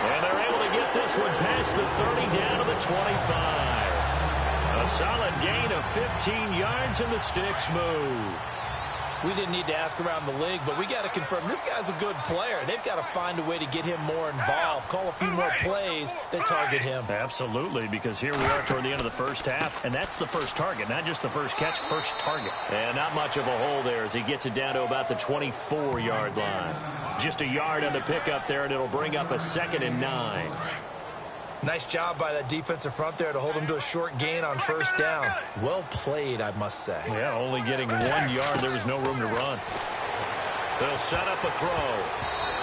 And they're able to get this one past the 30 down to the 25. A solid gain of 15 yards and the sticks move. We didn't need to ask around the league, but we got to confirm this guy's a good player. They've got to find a way to get him more involved, call a few more plays that target him. Absolutely, because here we are toward the end of the first half, and that's the first target, not just the first catch, first target. And not much of a hole there as he gets it down to about the 24-yard line. Just a yard on the pickup there, and it'll bring up a 2nd and 9. Nice job by that defensive front there to hold him to a short gain on first down. Well played, I must say. Yeah, only getting 1 yard. There was no room to run. They'll set up a throw.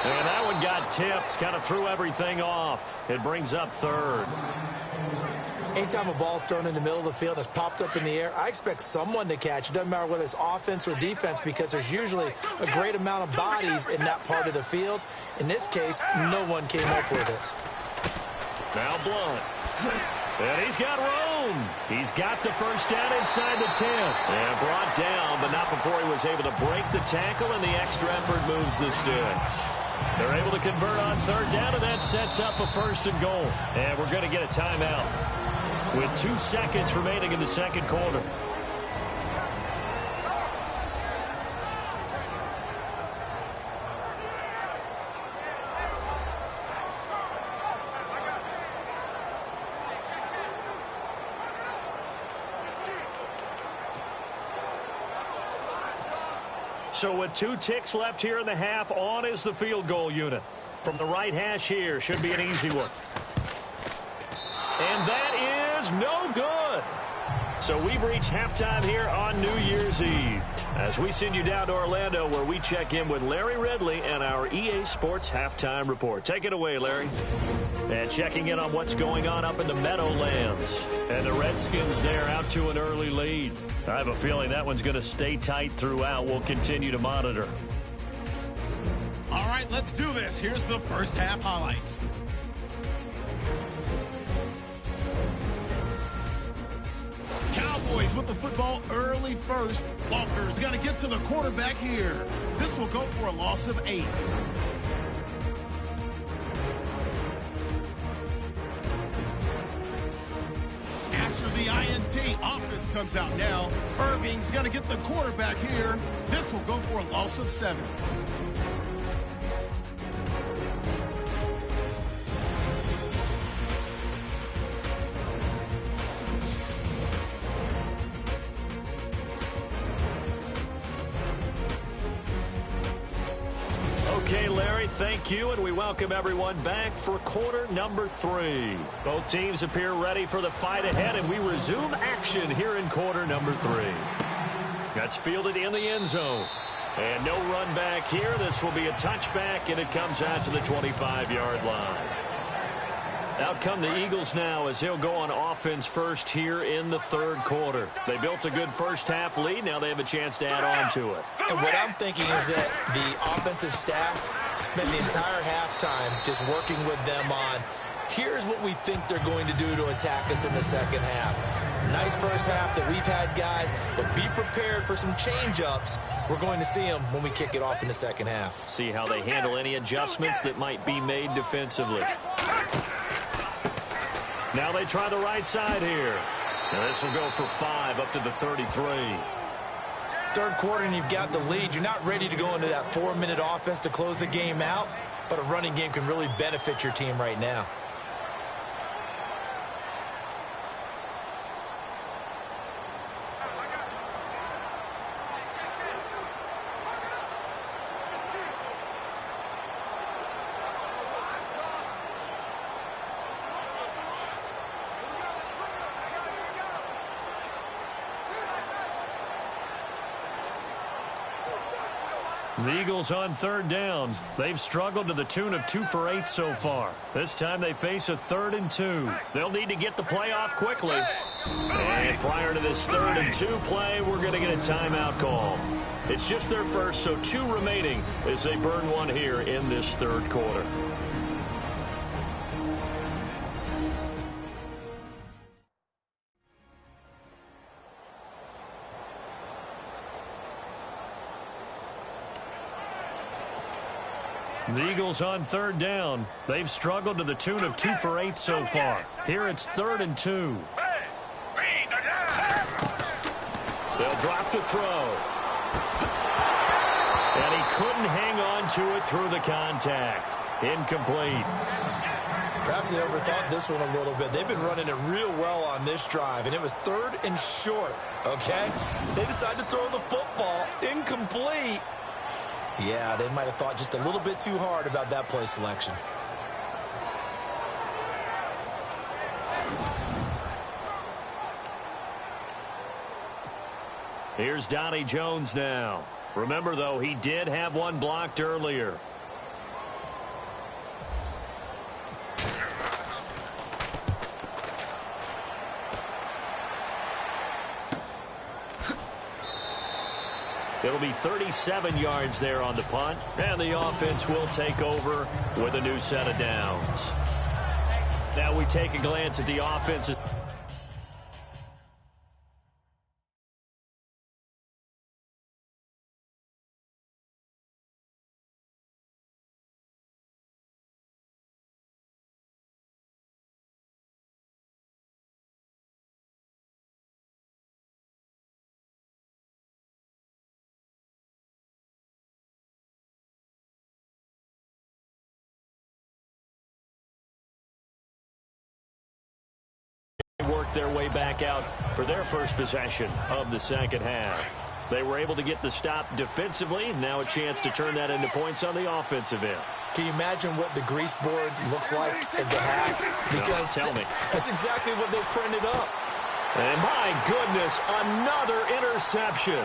And that one got tipped. Kind of threw everything off. It brings up third. Anytime a ball's thrown in the middle of the field and it's popped up in the air, I expect someone to catch. It doesn't matter whether it's offense or defense because there's usually a great amount of bodies in that part of the field. In this case, no one came up with it. Now Blunt. And he's got room. He's got the first down inside the 10. And brought down, but not before he was able to break the tackle, and the extra effort moves the sticks. They're able to convert on third down, and that sets up a 1st and goal. And we're going to get a timeout with 2 seconds remaining in the second quarter. So with 2 ticks left here in the half, on is the field goal unit. From the right hash here, should be an easy one. And that is no good. So we've reached halftime here on New Year's Eve, as we send you down to Orlando, where we check in with Larry Ridley and our EA Sports Halftime Report. Take it away, Larry. And checking in on what's going on up in the Meadowlands. And the Redskins there out to an early lead. I have a feeling that one's going to stay tight throughout. We'll continue to monitor. All right, let's do this. Here's the first half highlights. Cowboys with the football early first. Walker's got to get to the quarterback here. This will go for a loss of 8. After the INT, offense comes out now. Irving's got to get the quarterback here. This will go for a loss of 7. Okay, Larry, thank you, and we welcome everyone back for quarter number 3. Both teams appear ready for the fight ahead, and we resume action here in quarter number 3. That's fielded in the end zone. And no run back here. This will be a touchback, and it comes out to the 25-yard line. Out come the Eagles now as he'll go on offense first here in the third quarter. They built a good first half lead. Now they have a chance to add on to it. And what I'm thinking is that the offensive staff spent the entire halftime just working with them on, here's what we think they're going to do to attack us in the second half. Nice first half that we've had, guys, but be prepared for some change-ups. We're going to see them when we kick it off in the second half. See how they handle any adjustments that might be made defensively. Now they try the right side here. And this will go for 5 up to the 33. Third quarter and you've got the lead. You're not ready to go into that 4-minute offense to close the game out, but a running game can really benefit your team right now. The Eagles on third down. They've struggled to the tune of 2 for 8 so far. This time they face a 3rd and 2. They'll need to get the play off quickly. And prior to this 3rd and 2 play, we're going to get a timeout call. It's just their first, so 2 remaining as they burn one here in this third quarter. The Eagles on third down. They've struggled to the tune of 2 for 8 so far. Here it's 3rd and 2. They'll drop to throw. And he couldn't hang on to it through the contact. Incomplete. Perhaps they overthought this one a little bit. They've been running it real well on this drive, and it was 3rd and short, okay? They decided to throw the football. Incomplete. Yeah, they might have thought just a little bit too hard about that play selection. Here's Donnie Jones now. Remember, though, he did have one blocked earlier. It'll be 37 yards there on the punt, and the offense will take over with a new set of downs. Now we take a glance at the offense. Work their way back out for their first possession of the second half. They were able to get the stop defensively. Now a chance to turn that into points on the offensive end. Can you imagine what the grease board looks like at the half? Because tell me. That's exactly what they printed up. And my goodness, another interception.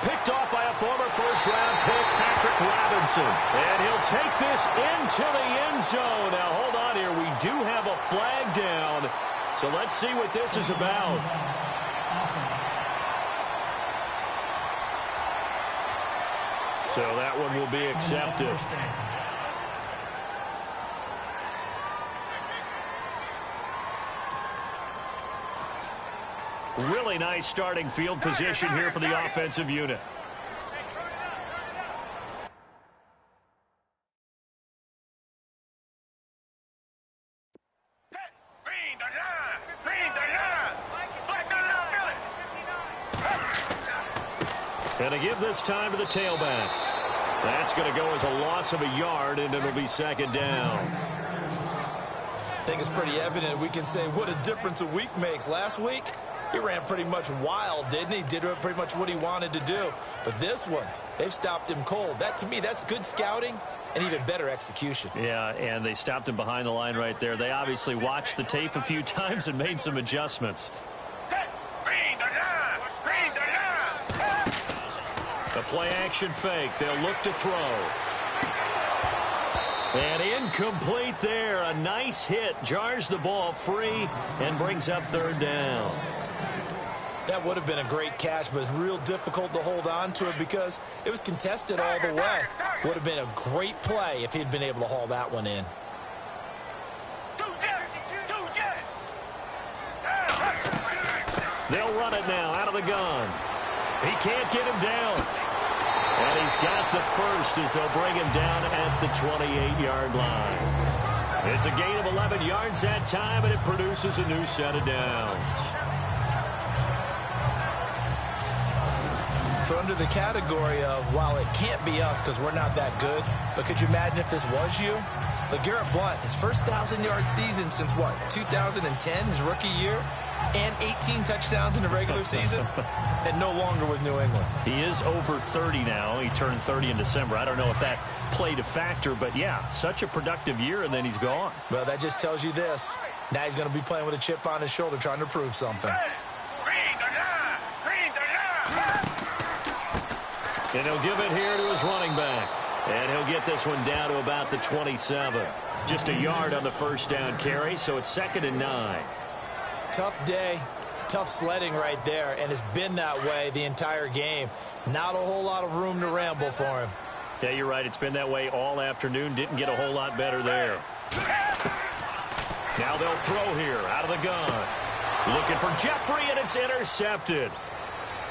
Picked off by a former first-round pick, Patrick Robinson. And he'll take this into the end zone. Now, hold on here. We do have a flag down. So let's see what this is about. So that one will be accepted. Really nice starting field position here for the offensive unit. And to give this time to the tailback. That's going to go as a loss of a yard, and it'll be second down. I think it's pretty evident. We can say what a difference a week makes. Last week, he ran pretty much wild, didn't he? Did pretty much what he wanted to do. But this one, they've stopped him cold. That, to me, that's good scouting and even better execution. Yeah, and they stopped him behind the line right there. They obviously watched the tape a few times and made some adjustments. The play-action fake. They'll look to throw. And incomplete there. A nice hit. Jars the ball free and brings up third down. That would have been a great catch, but it's real difficult to hold on to it because it was contested all the way. Would have been a great play if he'd been able to haul that one in. They'll run it now out of the gun. He can't get him down. And he's got the first as they'll bring him down at the 28-yard line. It's a gain of 11 yards that time, and it produces a new set of downs. So under the category of, while it can't be us because we're not that good, but could you imagine if this was you? LeGarrette Blount, his first 1,000-yard season since, what, 2010, his rookie year? And 18 touchdowns in the regular season, and no longer with New England. He is over 30 now. He turned 30 in December. I don't know if that played a factor, but yeah, such a productive year, and then he's gone. Well, that just tells you this. Now he's going to be playing with a chip on his shoulder trying to prove something. And he'll give it here to his running back. And he'll get this one down to about the 27. Just a yard on the first down carry, so it's 2nd and 9. Tough day, tough sledding right there, and it's been that way the entire game. Not a whole lot of room to ramble for him. Yeah, you're right. It's been that way all afternoon. Didn't get a whole lot better there. Now they'll throw here out of the gun. Looking for Jeffrey, and it's intercepted.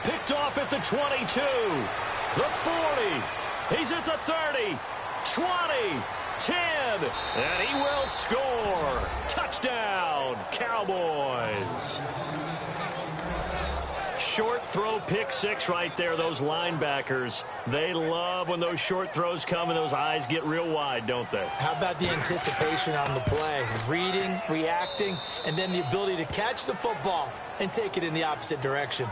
Picked off at the 22, the 40. He's at the 30, 20. 10, and he will score. Touchdown, Cowboys. Short throw, pick six right there. Those linebackers, they love when those short throws come and those eyes get real wide, don't they? How about the anticipation on the play? Reading, reacting, and then the ability to catch the football and take it in the opposite direction.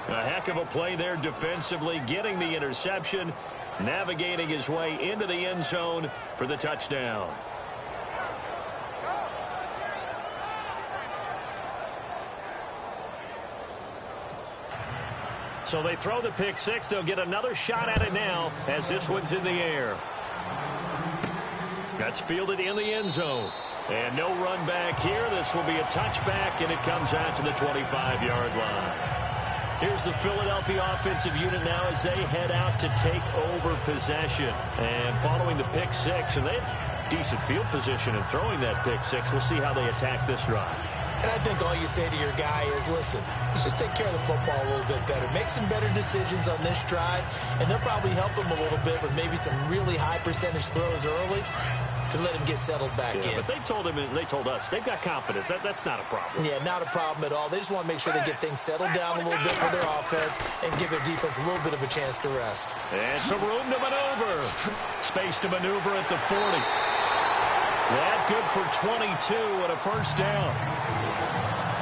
A heck of a play there defensively, getting the interception, navigating his way into the end zone for the touchdown. So they throw the pick six. They'll get another shot at it now as this one's in the air. That's fielded in the end zone. And no run back here. This will be a touchback, and it comes out to the 25-yard line. Here's the Philadelphia offensive unit now as they head out to take over possession. And following the pick six, and they have decent field position in throwing that pick six. We'll see how they attack this drive. And I think all you say to your guy is, listen, let's just take care of the football a little bit better. Make some better decisions on this drive, and they'll probably help him a little bit with maybe some really high percentage throws early to let him get settled back in. But they told him, and they told us, they've got confidence. That's not a problem. Yeah, not a problem at all. They just want to make sure they get things settled down a little bit for their offense and give their defense a little bit of a chance to rest. And some room to maneuver. Space to maneuver at the 40. That good for 22 and a first down.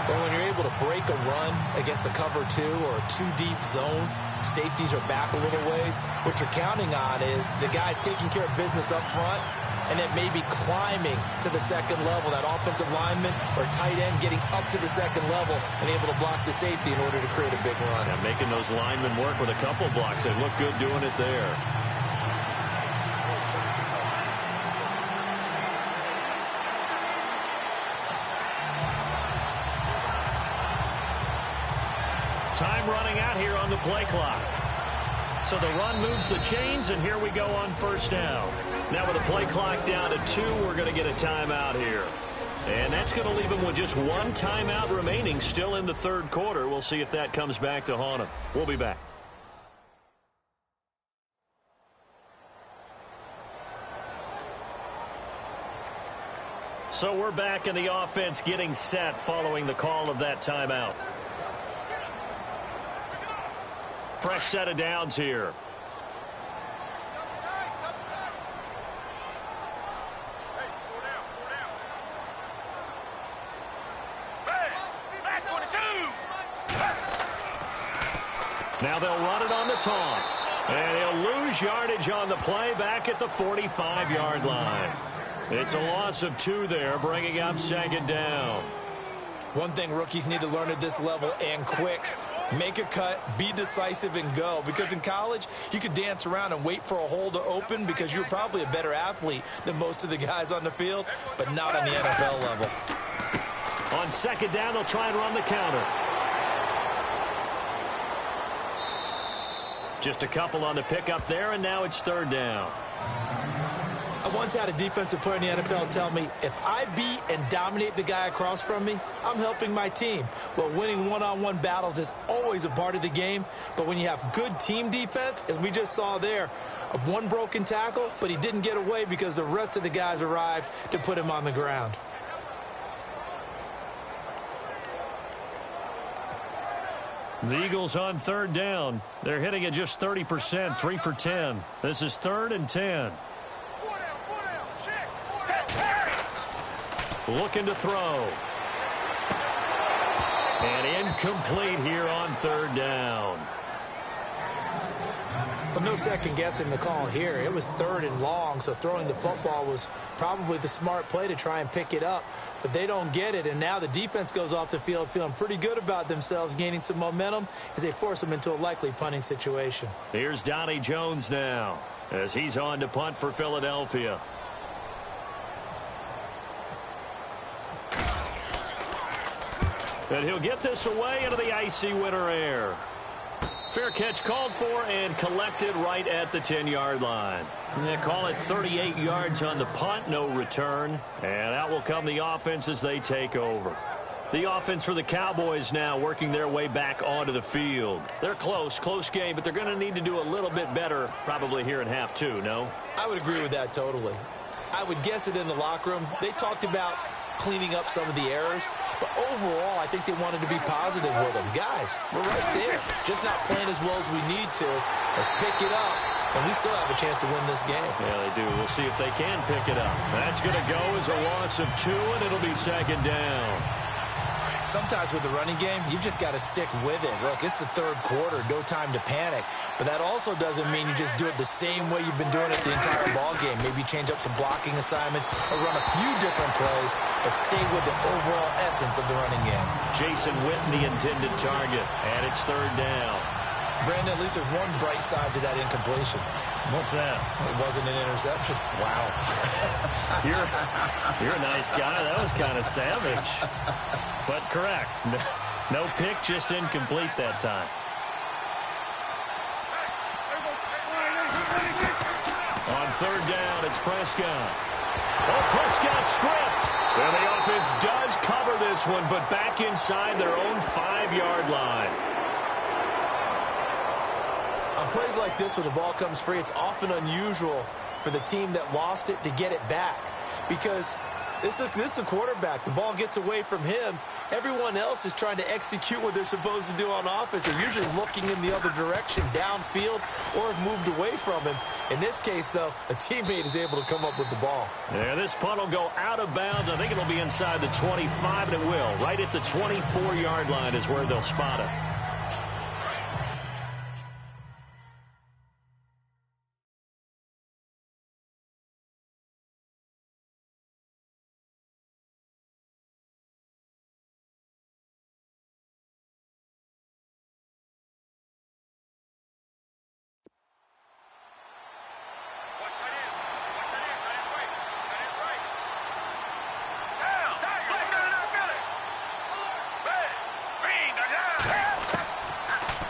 Well, when you're able to break a run against a cover two or a two-deep zone, safeties are back a little ways. What you're counting on is the guys taking care of business up front and then maybe climbing to the second level, that offensive lineman or tight end getting up to the second level and able to block the safety in order to create a big run. And making those linemen work with a couple blocks. They look good doing it there. Time running out here on the play clock. So the run moves the chains, and here we go on first down. Now with the play clock down to 2, we're going to get a timeout here. And that's going to leave them with just one timeout remaining still in the third quarter. We'll see if that comes back to haunt them. We'll be back. So we're back in the offense getting set following the call of that timeout. Fresh set of downs here. Now they'll run it on the toss. And he'll lose yardage on the play back at the 45-yard line. It's a loss of 2 there, bringing up second down. One thing rookies need to learn at this level, and quick. Make a cut, be decisive, and go. Because in college, you could dance around and wait for a hole to open because you're probably a better athlete than most of the guys on the field, but not on the NFL level. On second down, they'll try and run the counter. Just a couple on the pickup there, and now it's third down. I once had a defensive player in the NFL tell me, if I beat and dominate the guy across from me, I'm helping my team. Well, winning one-on-one battles is always a part of the game, but when you have good team defense, as we just saw there, one broken tackle, but he didn't get away because the rest of the guys arrived to put him on the ground. The Eagles on third down. They're hitting at just 30%, 3 for 10. This is 3rd and 10. Looking to throw. And incomplete here on third down. Well, no second guessing the call here. It was 3rd and long, so throwing the football was probably the smart play to try and pick it up. But they don't get it, and now the defense goes off the field feeling pretty good about themselves, gaining some momentum as they force them into a likely punting situation. Here's Donnie Jones now as he's on to punt for Philadelphia. And he'll get this away into the icy winter air. Fair catch called for and collected right at the 10-yard line. They call it 38 yards on the punt, no return. And out will come the offense as they take over. The offense for the Cowboys now working their way back onto the field. They're close game, but they're going to need to do a little bit better probably here in half 2, no? I would agree with that totally. I would guess it in the locker room. They talked about cleaning up some of the errors, but overall I think they wanted to be positive with them. Guys, we're right there, just not playing as well as we need to. Let's pick it up, and we still have a chance to win this game. Yeah, they do. We'll see if they can pick it up. That's going to go as a loss of 2, and it'll be second down. Sometimes with the running game, you've just got to stick with it. Look, it's the third quarter, no time to panic. But that also doesn't mean you just do it the same way you've been doing it the entire ball game. Maybe change up some blocking assignments or run a few different plays, but stay with the overall essence of the running game. Jason Witten, the intended target, and it's third down. Brandon, at least there's one bright side to that incompletion. What's that? It wasn't an interception. Wow. You're a nice guy. That was kind of savage. But correct. No pick, just incomplete that time. On third down, it's Prescott. Oh, Prescott stripped. And the offense does cover this one, but back inside their own 5-yard line. On plays like this, when the ball comes free, it's often unusual for the team that lost it to get it back. Because this is a quarterback. The ball gets away from him. Everyone else is trying to execute what they're supposed to do on offense. They're usually looking in the other direction, downfield, or have moved away from him. In this case, though, a teammate is able to come up with the ball. Yeah, this punt will go out of bounds. I think it'll be inside the 25, and it will. Right at the 24-yard line is where they'll spot it.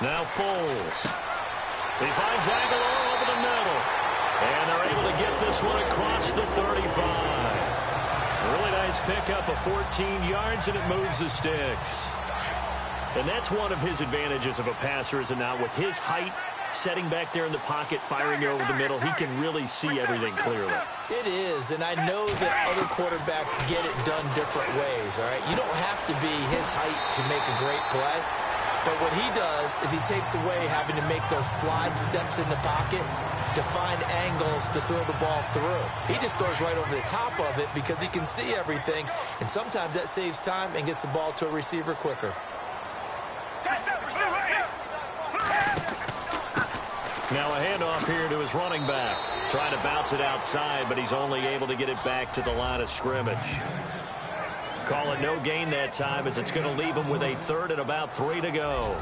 Now Foles. He finds Aguilar over the middle. And they're able to get this one across the 35. A really nice pickup of 14 yards, and it moves the sticks. And that's one of his advantages of a passer, is it not? With his height, setting back there in the pocket, firing over the middle, he can really see everything clearly. It is, and I know that other quarterbacks get it done different ways, all right? You don't have to be his height to make a great play. But what he does is he takes away having to make those slide steps in the pocket to find angles to throw the ball through. He just throws right over the top of it because he can see everything, and sometimes that saves time and gets the ball to a receiver quicker. Now a handoff here to his running back. Trying to bounce it outside, but he's only able to get it back to the line of scrimmage. Call it no gain that time, as it's going to leave him with a third and about 3 to go.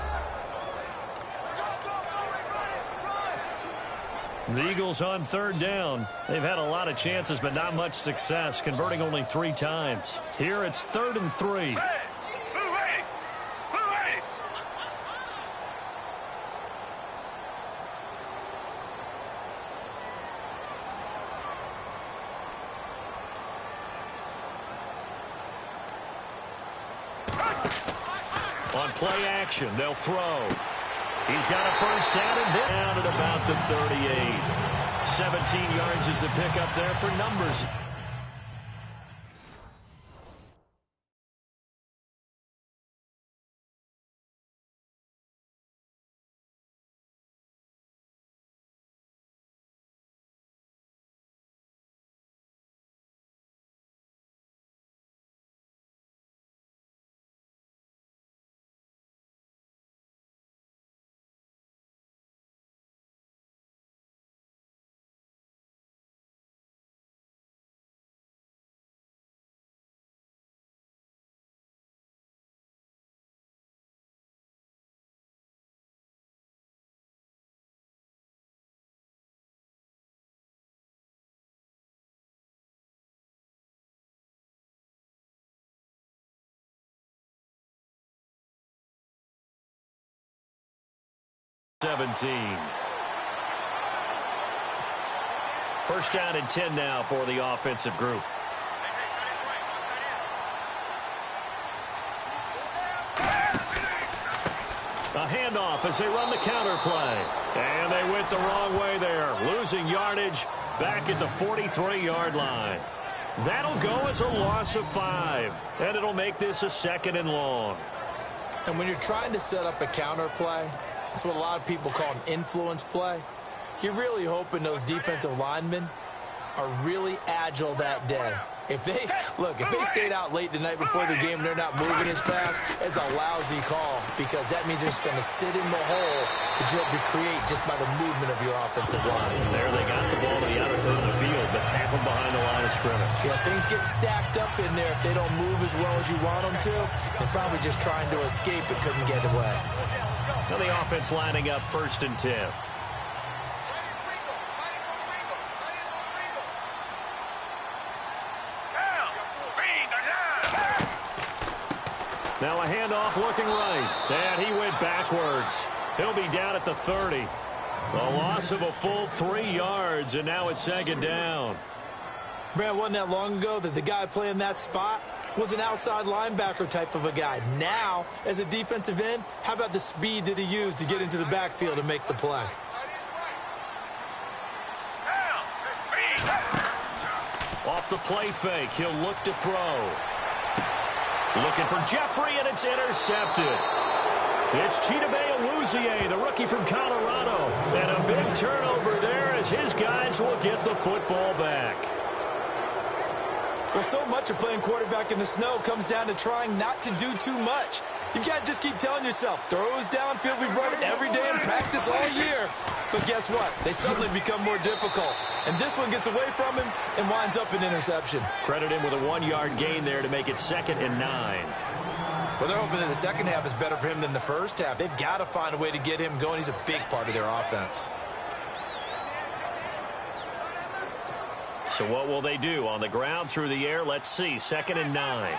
The Eagles on third down. They've had a lot of chances, but not much success, converting only 3 times. Here it's 3rd and 3. On play action, they'll throw. He's got a first down and down at about the 38. 17 yards is the pickup there for numbers. First down and 10 now for the offensive group. A handoff as they run the counter play. And they went the wrong way there, losing yardage back at the 43-yard line. That'll go as a loss of 5, and it'll make this a 2nd and long. And when you're trying to set up a counter play, that's what a lot of people call an influence play. You're really hoping those defensive linemen are really agile that day. If they stayed out late the night before the game and they're not moving as fast, it's a lousy call, because that means they're just going to sit in the hole that you hope to create just by the movement of your offensive line. There they got the ball to the outer third of the field, but tap them behind the line of scrimmage. Yeah, things get stacked up in there. If they don't move as well as you want them to, they're probably just trying to escape and couldn't get away. Now the offense lining up 1st and 10. Now a handoff looking right. And he went backwards. He'll be down at the 30. A loss of a full 3 yards, and now it's 2nd down. Brad, wasn't that long ago that the guy playing that spot was an outside linebacker type of a guy. Now, as a defensive end, how about the speed that he used to get into the backfield and make the play? Off the play fake, he'll look to throw. Looking for Jeffrey, and it's intercepted. It's Chidobe Awuzie, the rookie from Colorado. And a big turnover there as his guys will get the football back. Well, so much of playing quarterback in the snow comes down to trying not to do too much. You've got to just keep telling yourself, throws downfield, we've run it every day in practice all year. But guess what? They suddenly become more difficult. And this one gets away from him and winds up an interception. Credit him with a 1-yard gain there to make it 2nd and 9. Well, they're hoping that the second half is better for him than the first half. They've got to find a way to get him going. He's a big part of their offense. So what will they do? On the ground, through the air, let's see. 2nd and 9.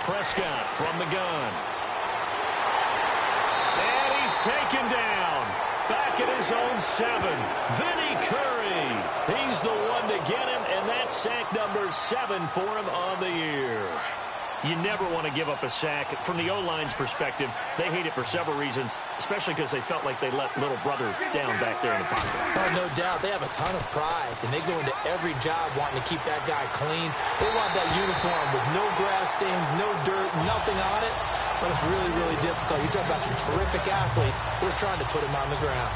Prescott from the gun. And he's taken down. Back at his own 7. Vinny Curry. He's the one to get him, and that's sack number 7 for him on the year. You never want to give up a sack. From the O-line's perspective, they hate it for several reasons, especially because they felt like they let little brother down back there in the pocket. Oh, no doubt. They have a ton of pride, and they go into every job wanting to keep that guy clean. They want that uniform with no grass stains, no dirt, nothing on it. But it's really, really difficult. You talk about some terrific athletes who are trying to put him on the ground.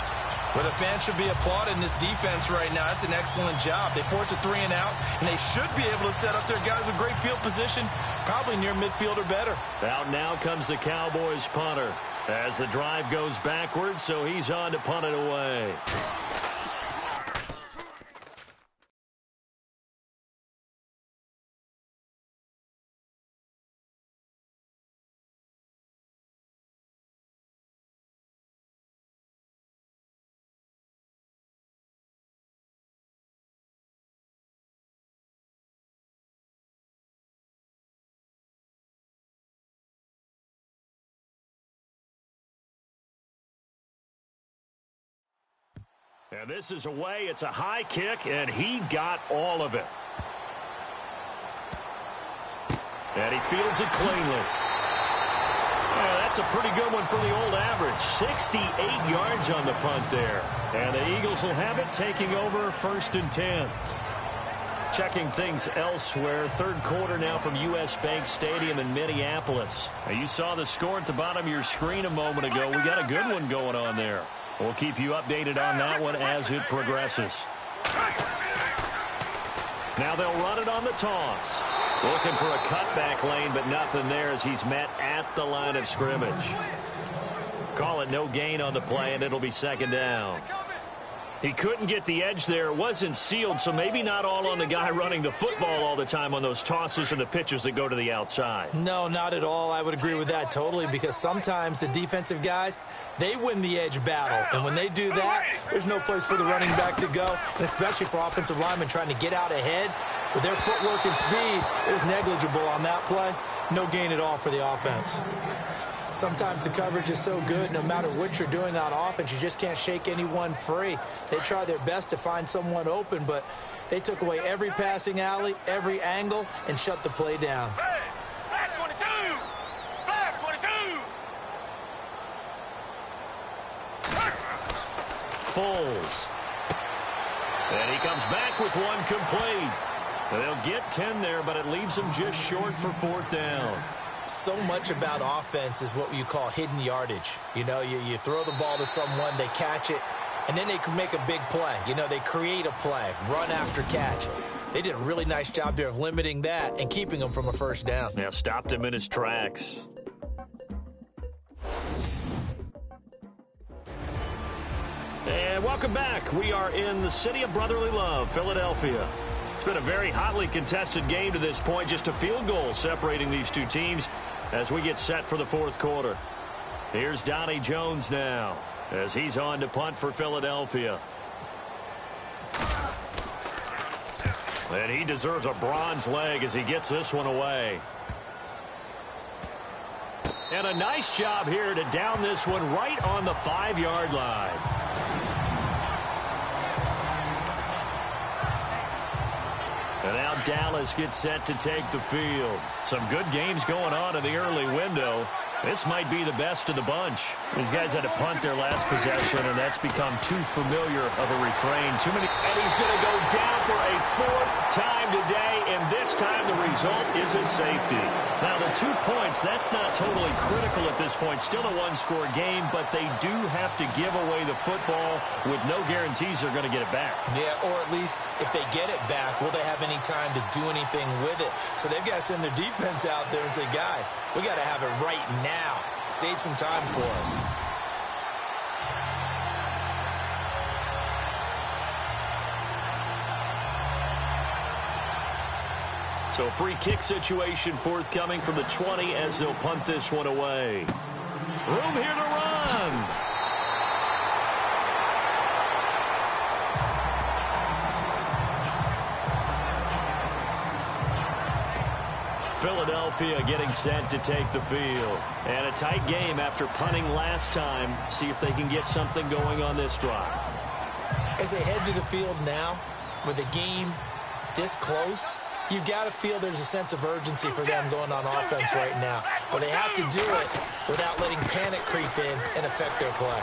Well, the fans should be applauding this defense right now. It's an excellent job. They force a 3 and out, and they should be able to set up their guys with great field position, probably near midfield or better. Out now comes the Cowboys punter as the drive goes backwards, so he's on to punt it away. And this is away. It's a high kick, and he got all of it. And he fields it cleanly. Yeah, that's a pretty good one for the old average. 68 yards on the punt there. And the Eagles will have it, taking over 1st and 10. Checking things elsewhere. 3rd quarter now from U.S. Bank Stadium in Minneapolis. Now, you saw the score at the bottom of your screen a moment ago. We got a good one going on there. We'll keep you updated on that one as it progresses. Now they'll run it on the toss. Looking for a cutback lane, but nothing there as he's met at the line of scrimmage. Call it no gain on the play, and it'll be 2nd down. He couldn't get the edge there. It wasn't sealed, so maybe not all on the guy running the football all the time on those tosses and the pitches that go to the outside. No, not at all. I would agree with that totally, because sometimes the defensive guys, they win the edge battle. And when they do that, there's no place for the running back to go, and especially for offensive linemen trying to get out ahead. With their footwork and speed, it was negligible on that play. No gain at all for the offense. Sometimes the coverage is so good, no matter what you're doing on offense, you just can't shake anyone free. They try their best to find someone open, but they took away every passing alley, every angle, and shut the play down. Black 22! Black 22! Foles. And he comes back with one complete. They'll get 10 there, but it leaves them just short for 4th down. So much about offense is what you call hidden yardage. You know, you throw the ball to someone, they catch it, and then they can make a big play. You know, they create a play, run after catch. They did a really nice job there of limiting that and keeping him from a 1st down. Yeah, stopped him in his tracks. And welcome back. We are in the city of brotherly love, Philadelphia. been a very hotly contested game to this point. Just a field goal separating these two teams as we get set for the fourth quarter. Here's Donnie Jones now as he's on to punt for Philadelphia. And he deserves a bronze leg as he gets this one away. And a nice job here to down this one right on the 5-yard line. And now Dallas gets set to take the field. Some good games going on in the early window. This might be the best of the bunch. These guys had to punt their last possession, and that's become too familiar of a refrain. Too many. And he's going to go down for a 4th time today, and this time the result is a safety. Now, the 2 points, that's not totally critical at this point. Still a one-score game, but they do have to give away the football with no guarantees they're going to get it back. Yeah, or at least if they get it back, will they have any time to do anything with it? So they've got to send their defense out there and say, guys, we got to have it right now. Save some time for us. So free kick situation forthcoming from the 20 as they'll punt this one away. Room here to run. Philadelphia getting set to take the field. And a tight game after punting last time. See if they can get something going on this drive. As they head to the field now, with the game this close, you've got to feel there's a sense of urgency for them going on offense right now. But they have to do it without letting panic creep in and affect their play.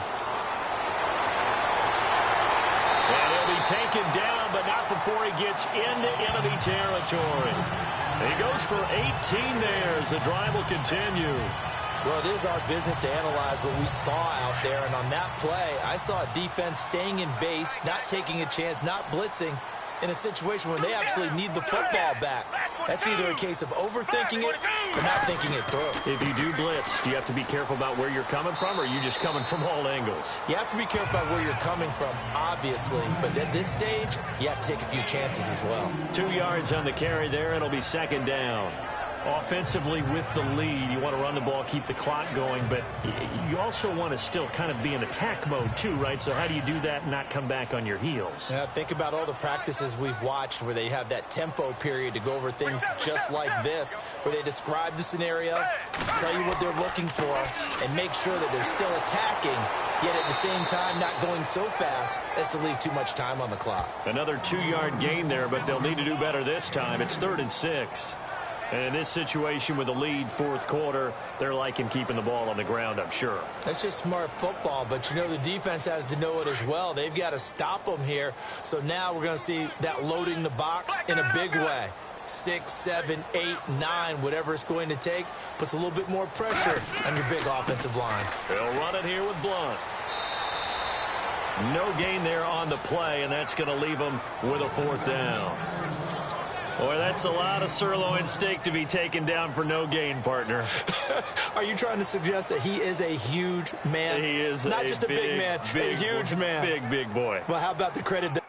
And he'll be taken down, but not before he gets into enemy territory. He goes for 18 there as the drive will continue. Well, it is our business to analyze what we saw out there. And on that play, I saw a defense staying in base, not taking a chance, not blitzing, in a situation where they absolutely need the football back. That's either a case of overthinking it or not thinking it through. If you do blitz, do you have to be careful about where you're coming from, or are you just coming from all angles? You have to be careful about where you're coming from, obviously. But at this stage, you have to take a few chances as well. 2 yards on the carry there. It'll be second down. Offensively with the lead, you want to run the ball, keep the clock going, but you also want to still kind of be in attack mode too, right? So how do you do that and not come back on your heels? Yeah, think about all the practices we've watched where they have that tempo period to go over things just like this, where they describe the scenario, tell you what they're looking for, and make sure that they're still attacking, yet at the same time not going so fast as to leave too much time on the clock. Another 2-yard gain there, but they'll need to do better this time. It's 3rd and 6. And in this situation with the lead, fourth quarter, they're liking keeping the ball on the ground, I'm sure. That's just smart football, but you know the defense has to know it as well. They've got to stop them here. So now we're going to see that loading the box in a big way. 6, 7, 8, 9, whatever it's going to take, puts a little bit more pressure on your big offensive line. They'll run it here with Blunt. No gain there on the play, and that's going to leave them with a 4th down. Boy, that's a lot of sirloin steak to be taken down for no gain, partner. Are you trying to suggest that he is a huge man? He is not just a big man, a huge man. Big boy. Well, how about the credit that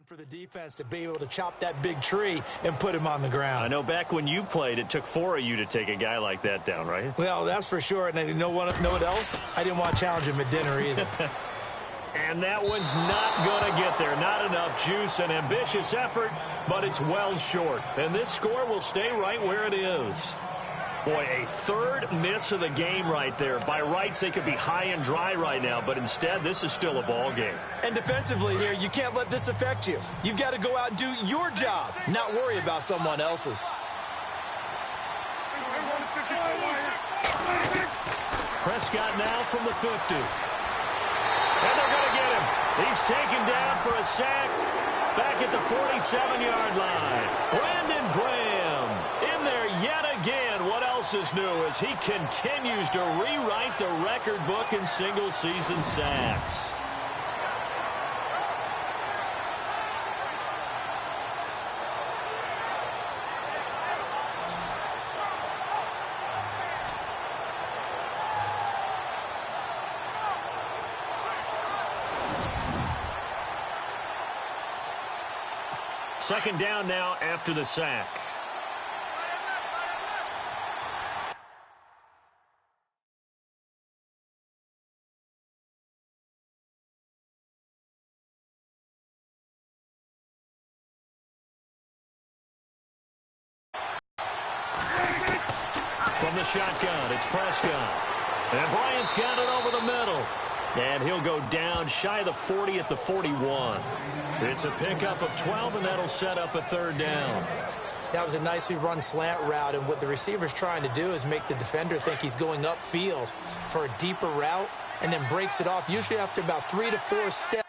for the defense to be able to chop that big tree and put him on the ground. I know back when you played, it took 4 of you to take a guy like that down, right? Well, that's for sure. And you know what else? I didn't want to challenge him at dinner either. And that one's not going to get there. Not enough juice. An ambitious effort, but it's well short. And this score will stay right where it is. Boy, a 3rd miss of the game right there. By rights, they could be high and dry right now, but instead, this is still a ball game. And defensively here, you can't let this affect you. You've got to go out and do your job, not worry about someone else's. Prescott now from the 50. And they're going to get him. He's taken down for a sack back at the 47-yard line. Brandon Graham in there yet again, what else is new as he continues to rewrite the record book in single-season sacks. Second down now after the sack. From the shotgun, it's Prescott. And Bryant's got it over the middle. And he'll go down shy of the 40 at the 41. It's a pickup of 12, and that'll set up a third down. That was a nicely run slant route, and what the receiver's trying to do is make the defender think he's going upfield for a deeper route and then breaks it off, usually after about 3 to 4 steps.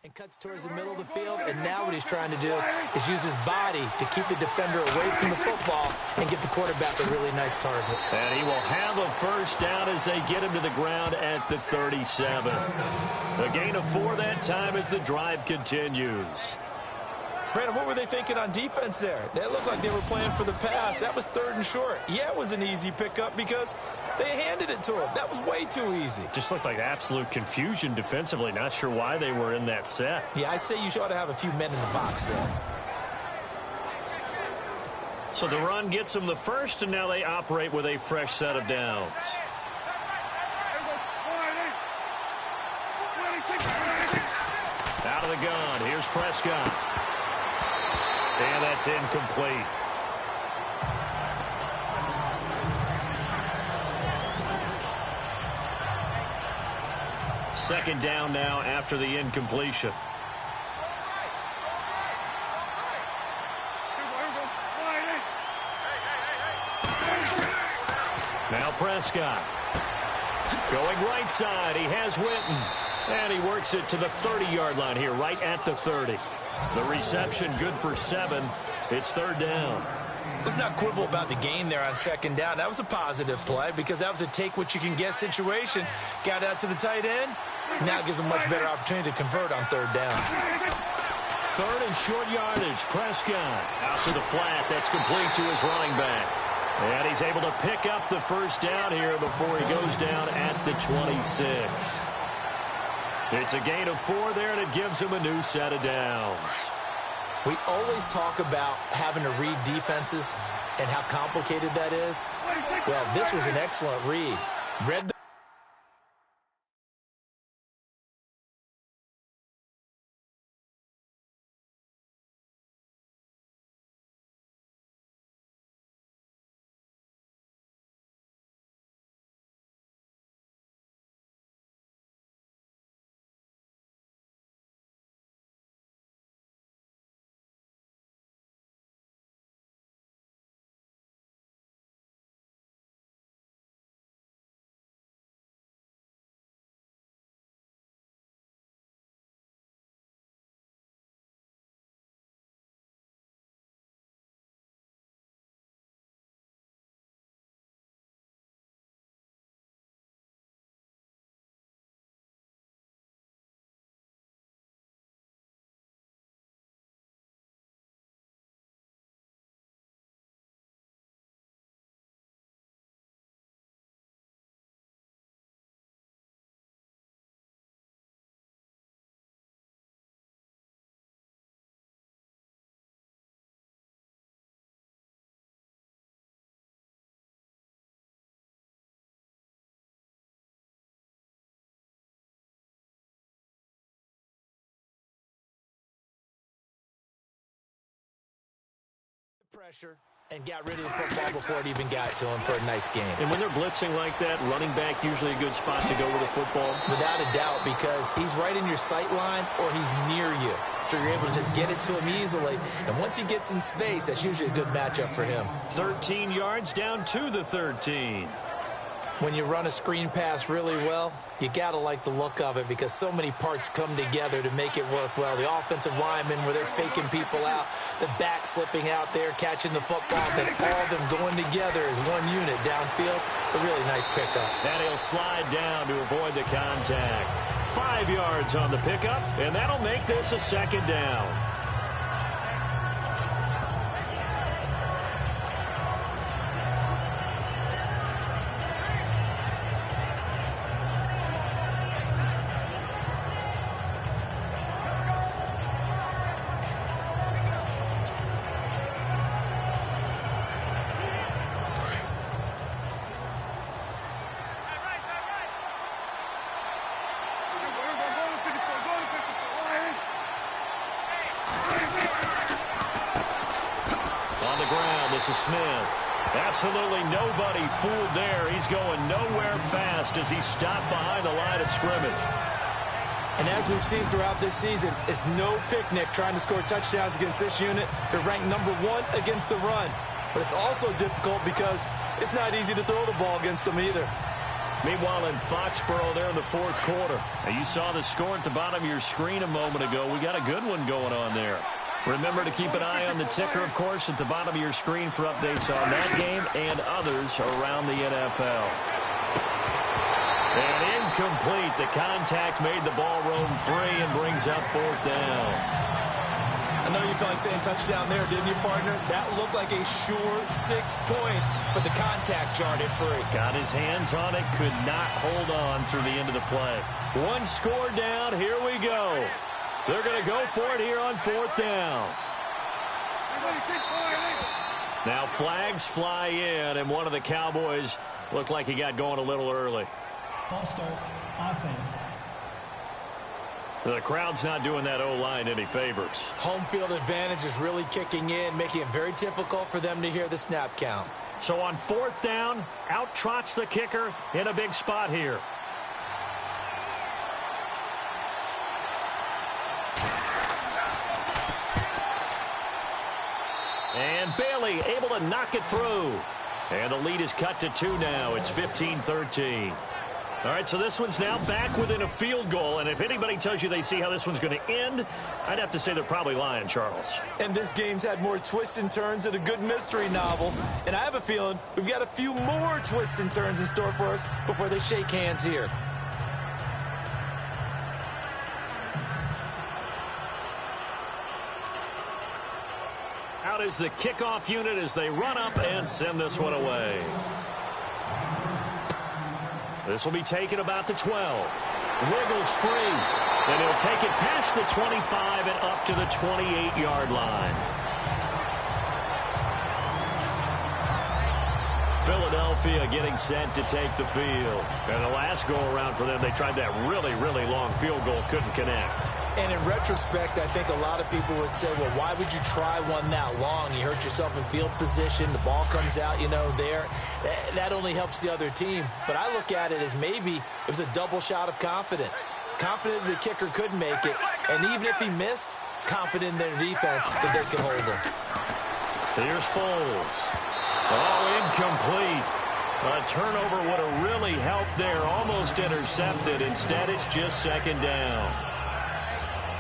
And cuts towards the middle of the field, and now what he's trying to do is use his body to keep the defender away from the football and give the quarterback a really nice target. And he will have a first down as they get him to the ground at the 37. A gain of 4 that time as the drive continues. Brandon, what were they thinking on defense there? They looked like they were playing for the pass. That was 3rd and short. Yeah, it was an easy pickup because they handed it to him. That was way too easy. Just looked like absolute confusion defensively. Not sure why they were in that set. Yeah, I'd say you ought to have a few men in the box there. So the run gets them the first, and now they operate with a fresh set of downs. Out of the gun, here's Prescott. And that's incomplete. Second down now after the incompletion. Now Prescott. Going right side, he has Witten. And he works it to the 30-yard line here, right at the 30. The reception good for 7. It's third down. Let's not quibble about the gain there on second down. That was a positive play because that was a take-what-you-can-get situation. Got out to the tight end. Now it gives them much better opportunity to convert on third down. Third and short yardage. Prescott out to the flat. That's complete to his running back. And he's able to pick up the first down here before he goes down at the 26. It's a gain of 4 there, and it gives him a new set of downs. We always talk about having to read defenses and how complicated that is. Well, this was an excellent read. Read the pressure, and got rid of the football before it even got to him for a nice game. And when they're blitzing like that, running back usually a good spot to go with the football? Without a doubt, because he's right in your sight line or he's near you. So you're able to just get it to him easily. And once he gets in space, that's usually a good matchup for him. 13 yards down to the 13. When you run a screen pass really well, you got to like the look of it because so many parts come together to make it work well. The offensive linemen where they're faking people out, the back slipping out there, catching the football, then all of them going together as one unit downfield. A really nice pickup. And he'll slide down to avoid the contact. 5 yards on the pickup, and that'll make this a second down. This is Smith. Absolutely nobody fooled there. He's going nowhere fast as he's stopped behind the line of scrimmage. And as we've seen throughout this season, it's no picnic trying to score touchdowns against this unit. They're ranked #1 against the run. But it's also difficult because it's not easy to throw the ball against them either. Meanwhile, in Foxborough there in the fourth quarter. Now, you saw the score at the bottom of your screen a moment ago. We got a good one going on there. Remember to keep an eye on the ticker, of course, at the bottom of your screen for updates on that game and others around the NFL. And incomplete. The contact made the ball roam free and brings up fourth down. I know you felt like saying touchdown there, didn't you, partner? That looked like a sure 6 points, but the contact jarred it free. Got his hands on it, could not hold on through the end of the play. One score down, here we go. They're going to go for it here on fourth down. Now flags fly in, and one of the Cowboys looked like he got going a little early. False start, offense. The crowd's not doing that O-line any favors. Home field advantage is really kicking in, making it very difficult for them to hear the snap count. So on fourth down, out trots the kicker in a big spot here. And Bailey able to knock it through. And the lead is cut to 2 now. It's 15-13. All right, so this one's now back within a field goal. And if anybody tells you they see how this one's going to end, I'd have to say they're probably lying, Charles. And this game's had more twists and turns than a good mystery novel. And I have a feeling we've got a few more twists and turns in store for us before they shake hands here. Out is the kickoff unit as they run up and send this one away. This will be taken about the 12. Wiggles free. And he'll take it past the 25 and up to the 28-yard line. Philadelphia getting set to take the field. And the last go-around for them, they tried that really, really long field goal, couldn't connect. And in retrospect, I think a lot of people would say, well, why would you try one that long? You hurt yourself in field position. The ball comes out, there. That only helps the other team. But I look at it as maybe it was a double shot of confidence. Confident the kicker could make it. And even if he missed, confident in their defense that they could hold him. Here's Foles. Oh, incomplete. A turnover would have really helped there. Almost intercepted. Instead, it's just second down.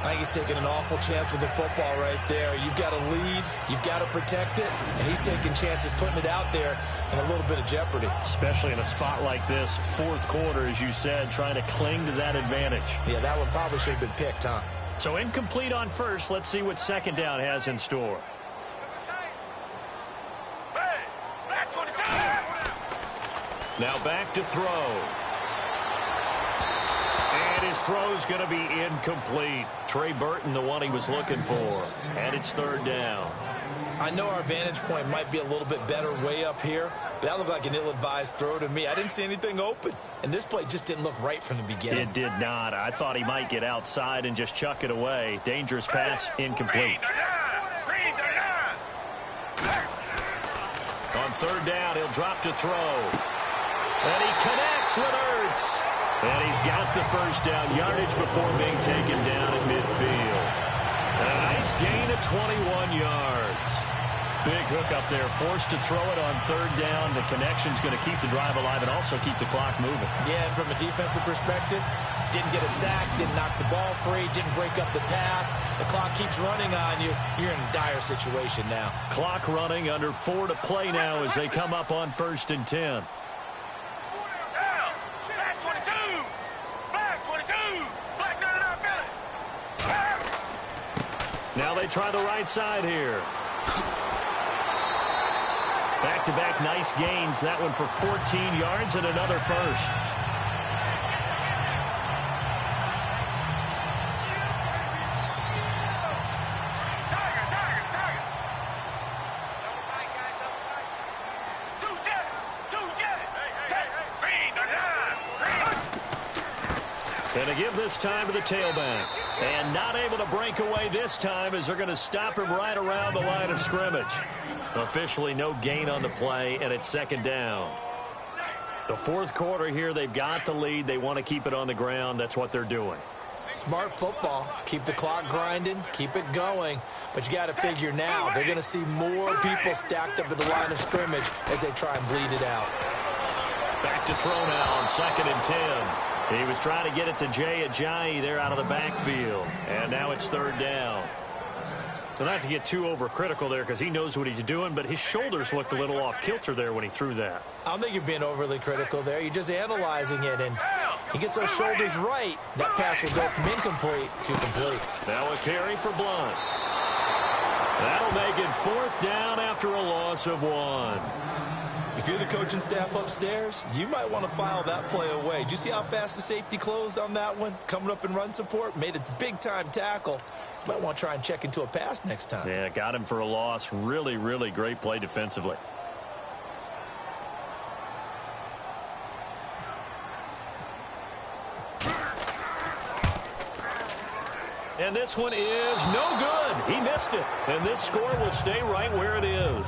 I think he's taking an awful chance with the football right there. You've got to lead. You've got to protect it. And he's taking chances putting it out there in a little bit of jeopardy. Especially in a spot like this, fourth quarter, as you said, trying to cling to that advantage. Yeah, that one probably should have been picked, huh? So incomplete on first. Let's see what second down has in store. Now back to throw. And his throw's going to be incomplete. Trey Burton, the one he was looking for. And it's third down. I know our vantage point might be a little bit better way up here, but that looked like an ill-advised throw to me. I didn't see anything open, and this play just didn't look right from the beginning. It did not. I thought he might get outside and just chuck it away. Dangerous pass, incomplete. third down. He'll drop to throw. And he connects with Ertz. And he's got the first down yardage before being taken down at midfield. A nice gain of 21 yards. Big hook up there, forced to throw it on third down. The connection's going to keep the drive alive and also keep the clock moving. Yeah, and from a defensive perspective, didn't get a sack, didn't knock the ball free, didn't break up the pass. The clock keeps running on you. You're in a dire situation now. Clock running, under 4 to play now as they come up on 1st and 10. Black 22. Black 22. Black 99 Billy. Now they try the right side here. Back-to-back nice gains. That one for 14 yards and another first. And to give this time to the tailback. And not able to break away this time as they're going to stop him right around the line of scrimmage. Officially no gain on the play, and it's 2nd down. The fourth quarter here, they've got the lead. They want to keep it on the ground. That's what they're doing. Smart football. Keep the clock grinding. Keep it going. But you got to figure now they're going to see more people stacked up at the line of scrimmage as they try and bleed it out. Back to throw now on 2nd and 10. He was trying to get it to Jay Ajayi there out of the backfield. And now it's 3rd down. Well, not to get too overcritical there because he knows what he's doing, but his shoulders looked a little off kilter there when he threw that. I don't think you're being overly critical there. You're just analyzing it, and he gets those shoulders right. That pass will go from incomplete to complete. Now a carry for Blunt. That'll make it 4th down after a loss of 1. If you're the coaching staff upstairs, you might want to file that play away. Did you see how fast the safety closed on that one? Coming up in run support, made a big-time tackle. Might want to try and check into a pass next time. Yeah, got him for a loss. Really, really great play defensively. And this one is no good. He missed it. And this score will stay right where it is.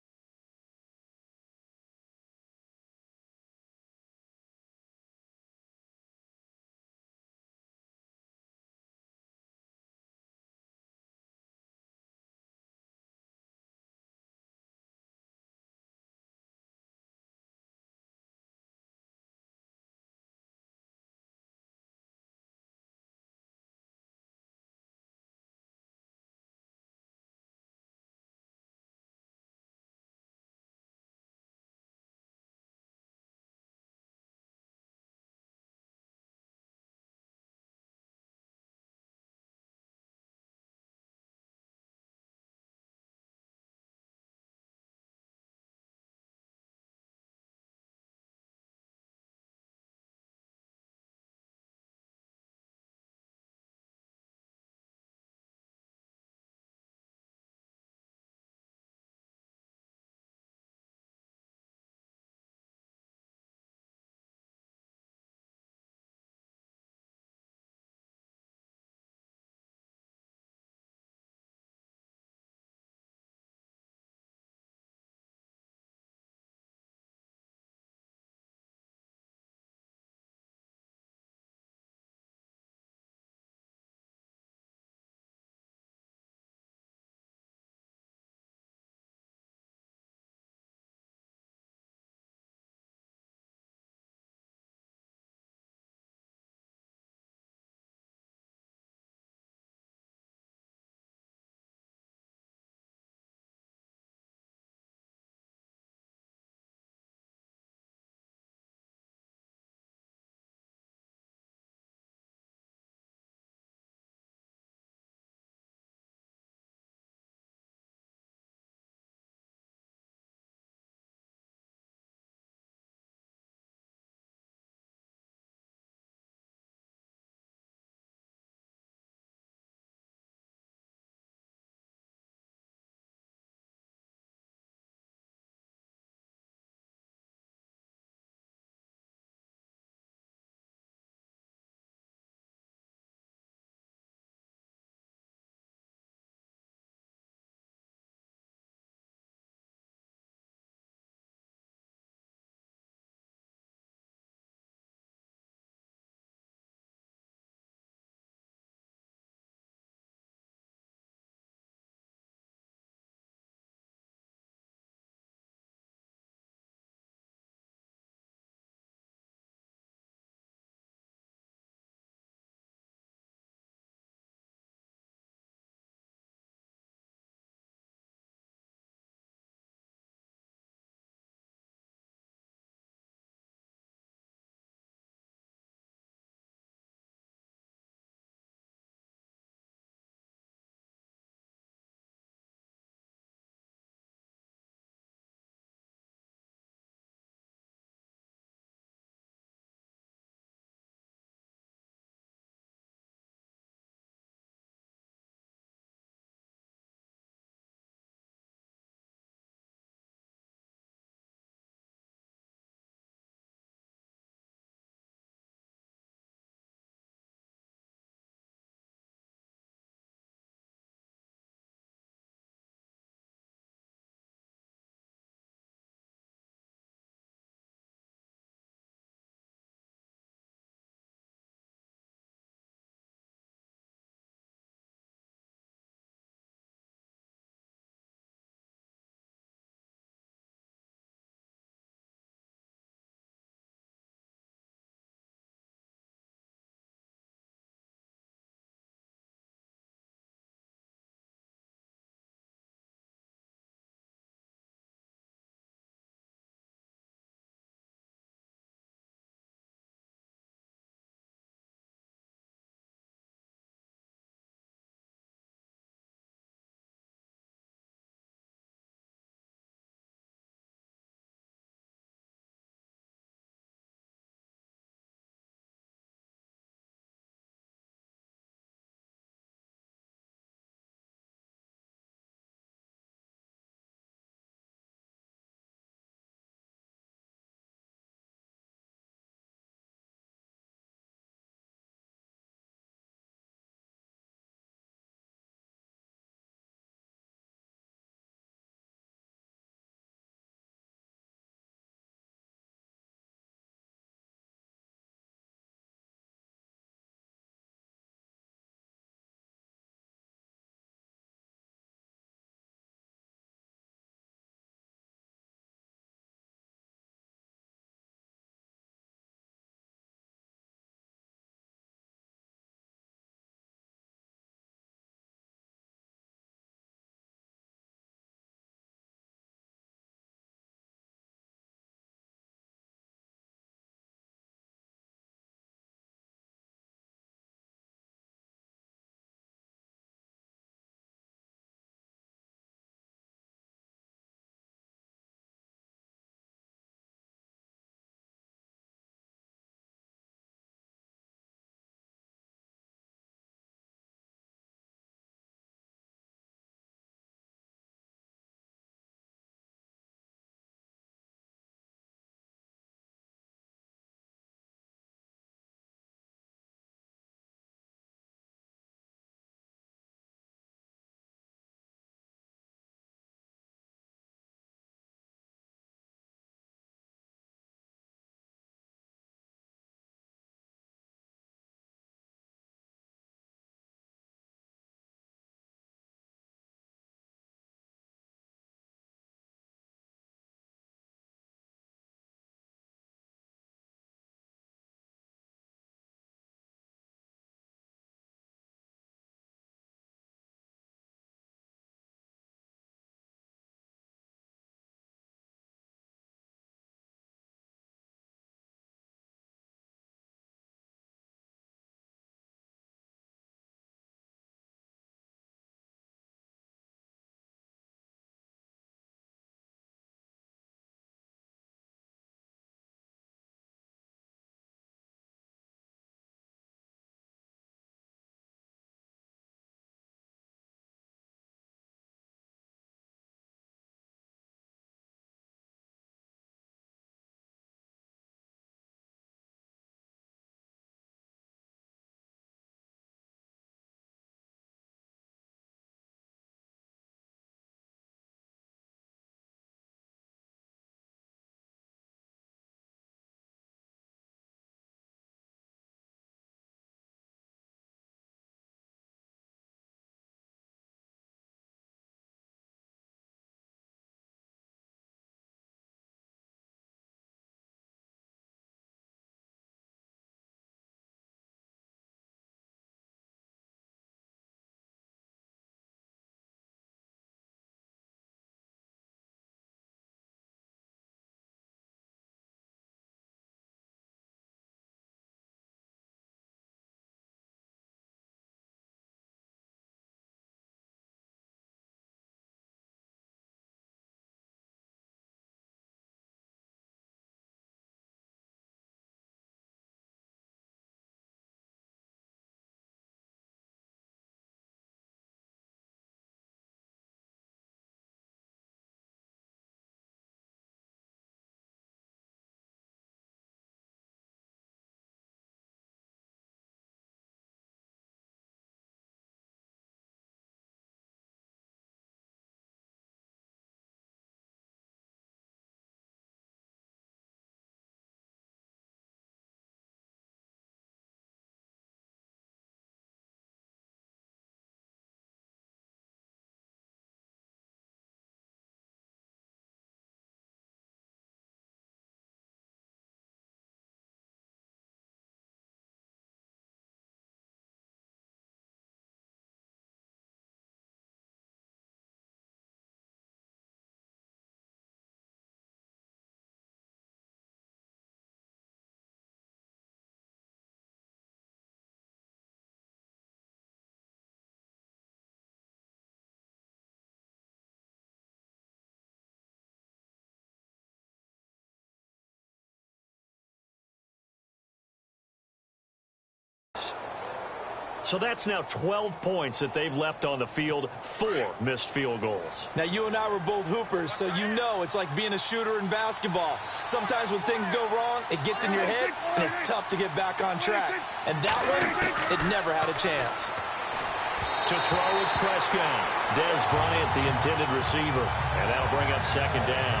So that's now 12 points that they've left on the field, 4 missed field goals. Now, you and I were both hoopers, so you know it's like being a shooter in basketball. Sometimes when things go wrong, it gets in your head, and it's tough to get back on track. And that one, it never had a chance. To throw is Prescott. Dez Bryant, the intended receiver. And that'll bring up second down.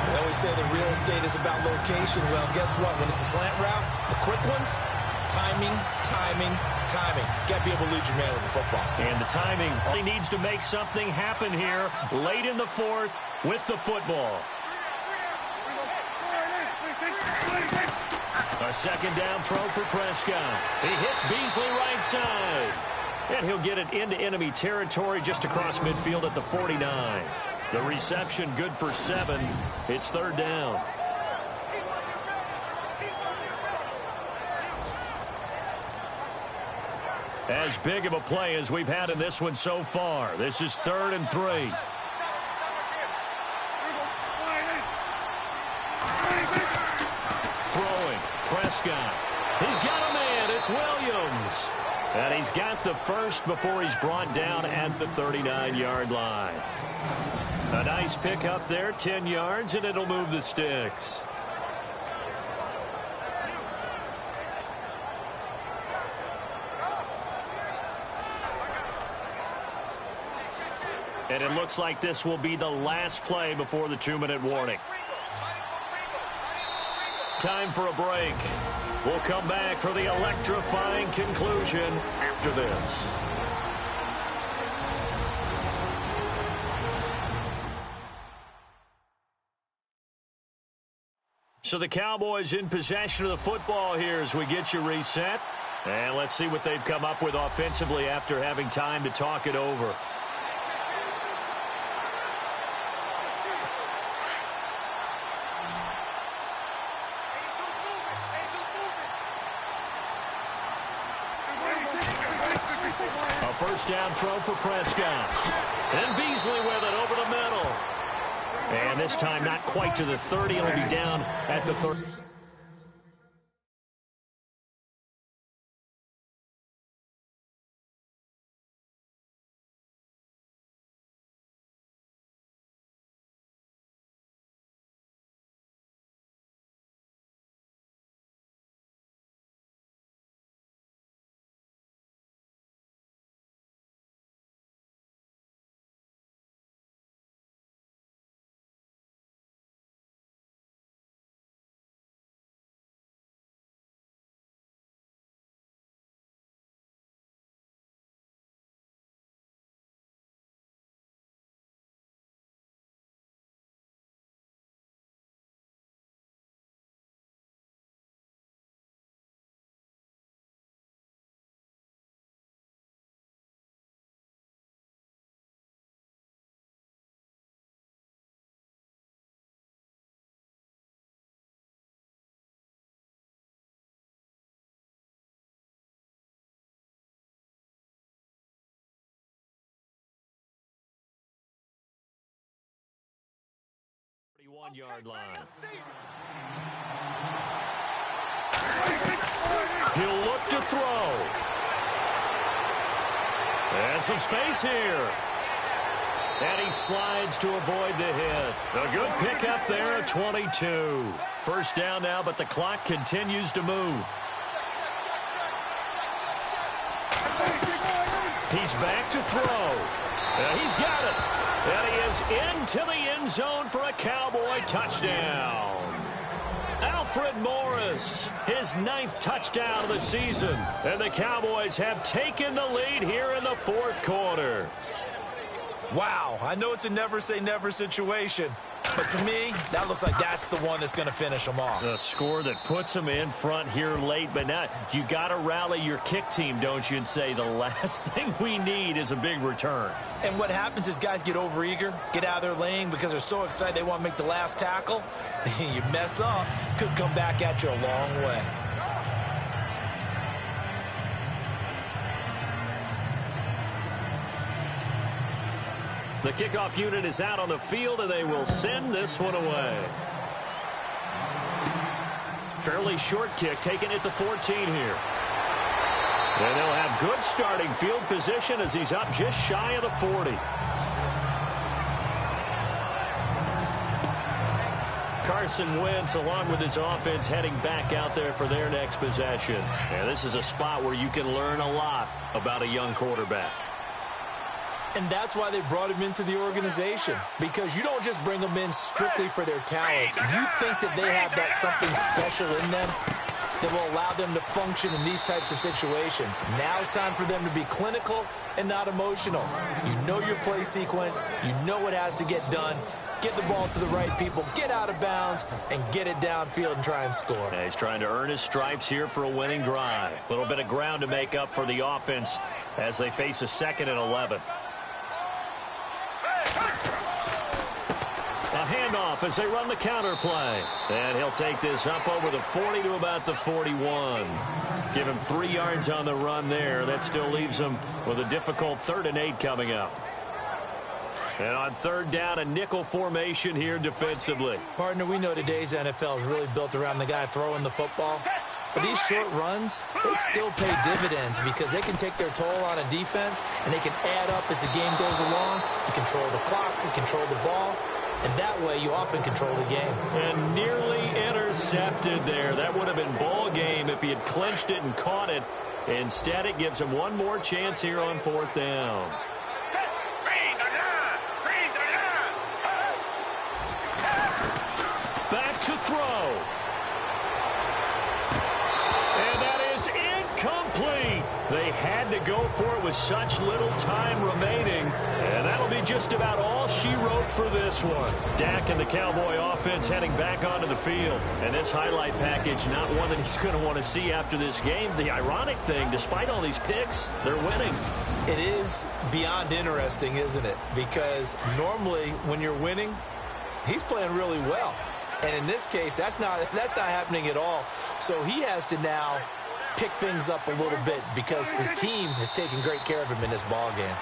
They always say the real estate is about location. Well, guess what? When it's a slant route, the quick ones, timing, timing, timing. Got to be able to lead your man with the football. And the timing only needs to make something happen here late in the fourth with the football. A second down throw for Prescott. He hits Beasley right side. And he'll get it into enemy territory just across midfield at the 49. The reception good for 7. It's third down. As big of a play as we've had in this one so far. This is 3rd and 3. Throwing. Prescott. He's got a man. It's Williams. And he's got the first before he's brought down at the 39-yard line. A nice pick up there, 10 yards, and it'll move the sticks. And it looks like this will be the last play before the 2-minute warning. Time for a break. We'll come back for the electrifying conclusion after this. So the Cowboys in possession of the football here as we get you reset. And let's see what they've come up with offensively after having time to talk it over. First down throw for Prescott. And Beasley with it over the middle. And this time not quite to the 30. It'll be down at the 30. Yard line. He'll look to throw. And some space here. And he slides to avoid the hit. A good pickup there at 22. First down now, but the clock continues to move. He's back to throw. He's got it. And he is into the end zone for a Cowboy touchdown. Alfred Morris, his 9th touchdown of the season. And the Cowboys have taken the lead here in the fourth quarter. Wow, I know it's a never-say-never situation, but to me, that looks like that's the one that's going to finish them off. The score that puts them in front here late, but now you got to rally your kick team, don't you, and say the last thing we need is a big return. And what happens is guys get overeager, get out of their lane because they're so excited they want to make the last tackle. You mess up, could come back at you a long way. The kickoff unit is out on the field, and they will send this one away. Fairly short kick, taken at the 14 here. And they'll have good starting field position as he's up just shy of the 40. Carson Wentz, along with his offense, heading back out there for their next possession. And this is a spot where you can learn a lot about a young quarterback. And that's why they brought him into the organization, because you don't just bring them in strictly for their talents. You think that they have that something special in them that will allow them to function in these types of situations. Now it's time for them to be clinical and not emotional. You know your play sequence. You know what has to get done. Get the ball to the right people, get out of bounds, and get it downfield and try and score. Yeah, he's trying to earn his stripes here for a winning drive. A little bit of ground to make up for the offense as they face a 2nd and 11. A handoff as they run the counter play. And he'll take this up over the 40 to about the 41. Give him 3 yards on the run there. That still leaves him with a difficult 3rd and 8 coming up. And on 3rd down, a nickel formation here defensively. Partner, we know today's NFL is really built around the guy throwing the football. But these short runs, they still pay dividends because they can take their toll on a defense, and they can add up as the game goes along. You control the clock, you control the ball, and that way you often control the game. And nearly intercepted there. That would have been ball game if he had clinched it and caught it. Instead, it gives him one more chance here on 4th down. Back to throw. And that is incomplete. They had to go for it with such little time remaining. And that'll be just about all she wrote for this one. Dak and the Cowboy offense heading back onto the field. And this highlight package, not one that he's going to want to see after this game. The ironic thing, despite all these picks, they're winning. It is beyond interesting, isn't it? Because normally when you're winning, he's playing really well. And in this case, that's not happening at all. So he has to now pick things up a little bit because his team has taken great care of him in this ball game.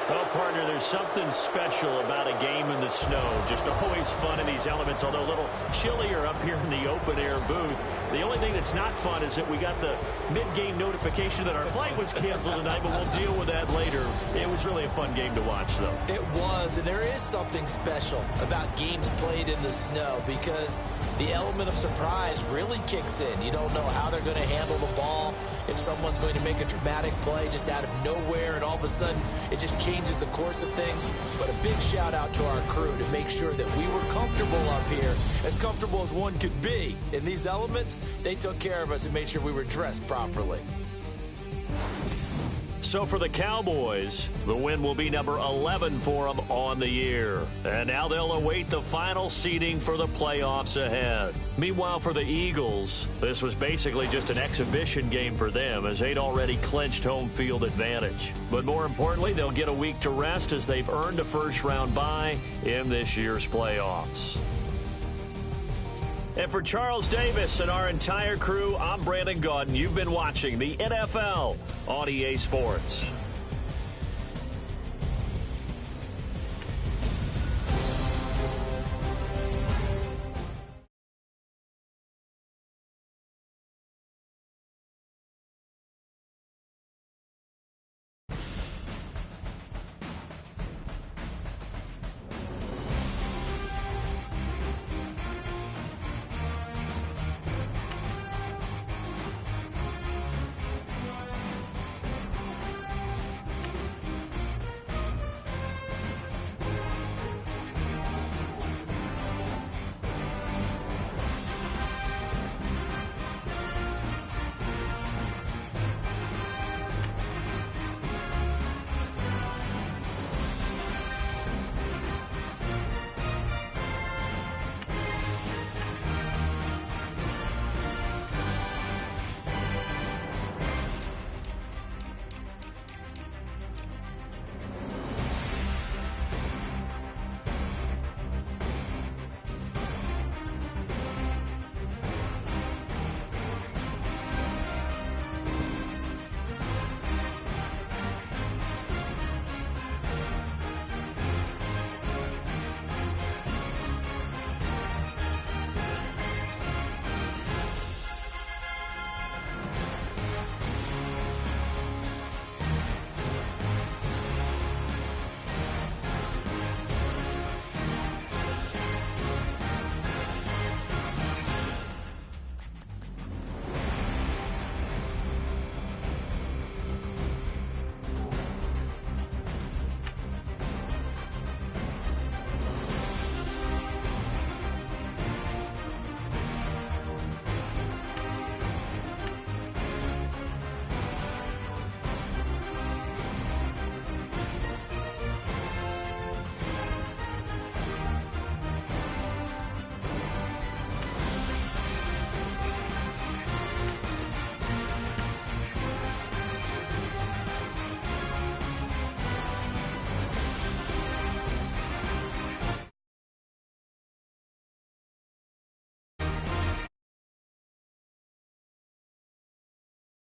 Well, partner, there's something special about a game in the snow. Just always fun in these elements, although a little chillier up here in the open-air booth. The only thing that's not fun is that we got the mid-game notification that our flight was canceled tonight, but we'll deal with that later. It was really a fun game to watch, though. It was, and there is something special about games played in the snow because the element of surprise really kicks in. You don't know how they're going to handle the ball, if someone's going to make a dramatic play just out of nowhere, and all of a sudden it just changes the course of things. But a big shout out to our crew to make sure that we were comfortable up here, as comfortable as one could be. In these elements, they took care of us and made sure we were dressed properly. So for the Cowboys, the win will be number 11 for them on the year. And now they'll await the final seeding for the playoffs ahead. Meanwhile, for the Eagles, this was basically just an exhibition game for them as they'd already clinched home field advantage. But more importantly, they'll get a week to rest as they've earned a first-round bye in this year's playoffs. And for Charles Davis and our entire crew, I'm Brandon Gaudin. You've been watching the NFL on EA Sports.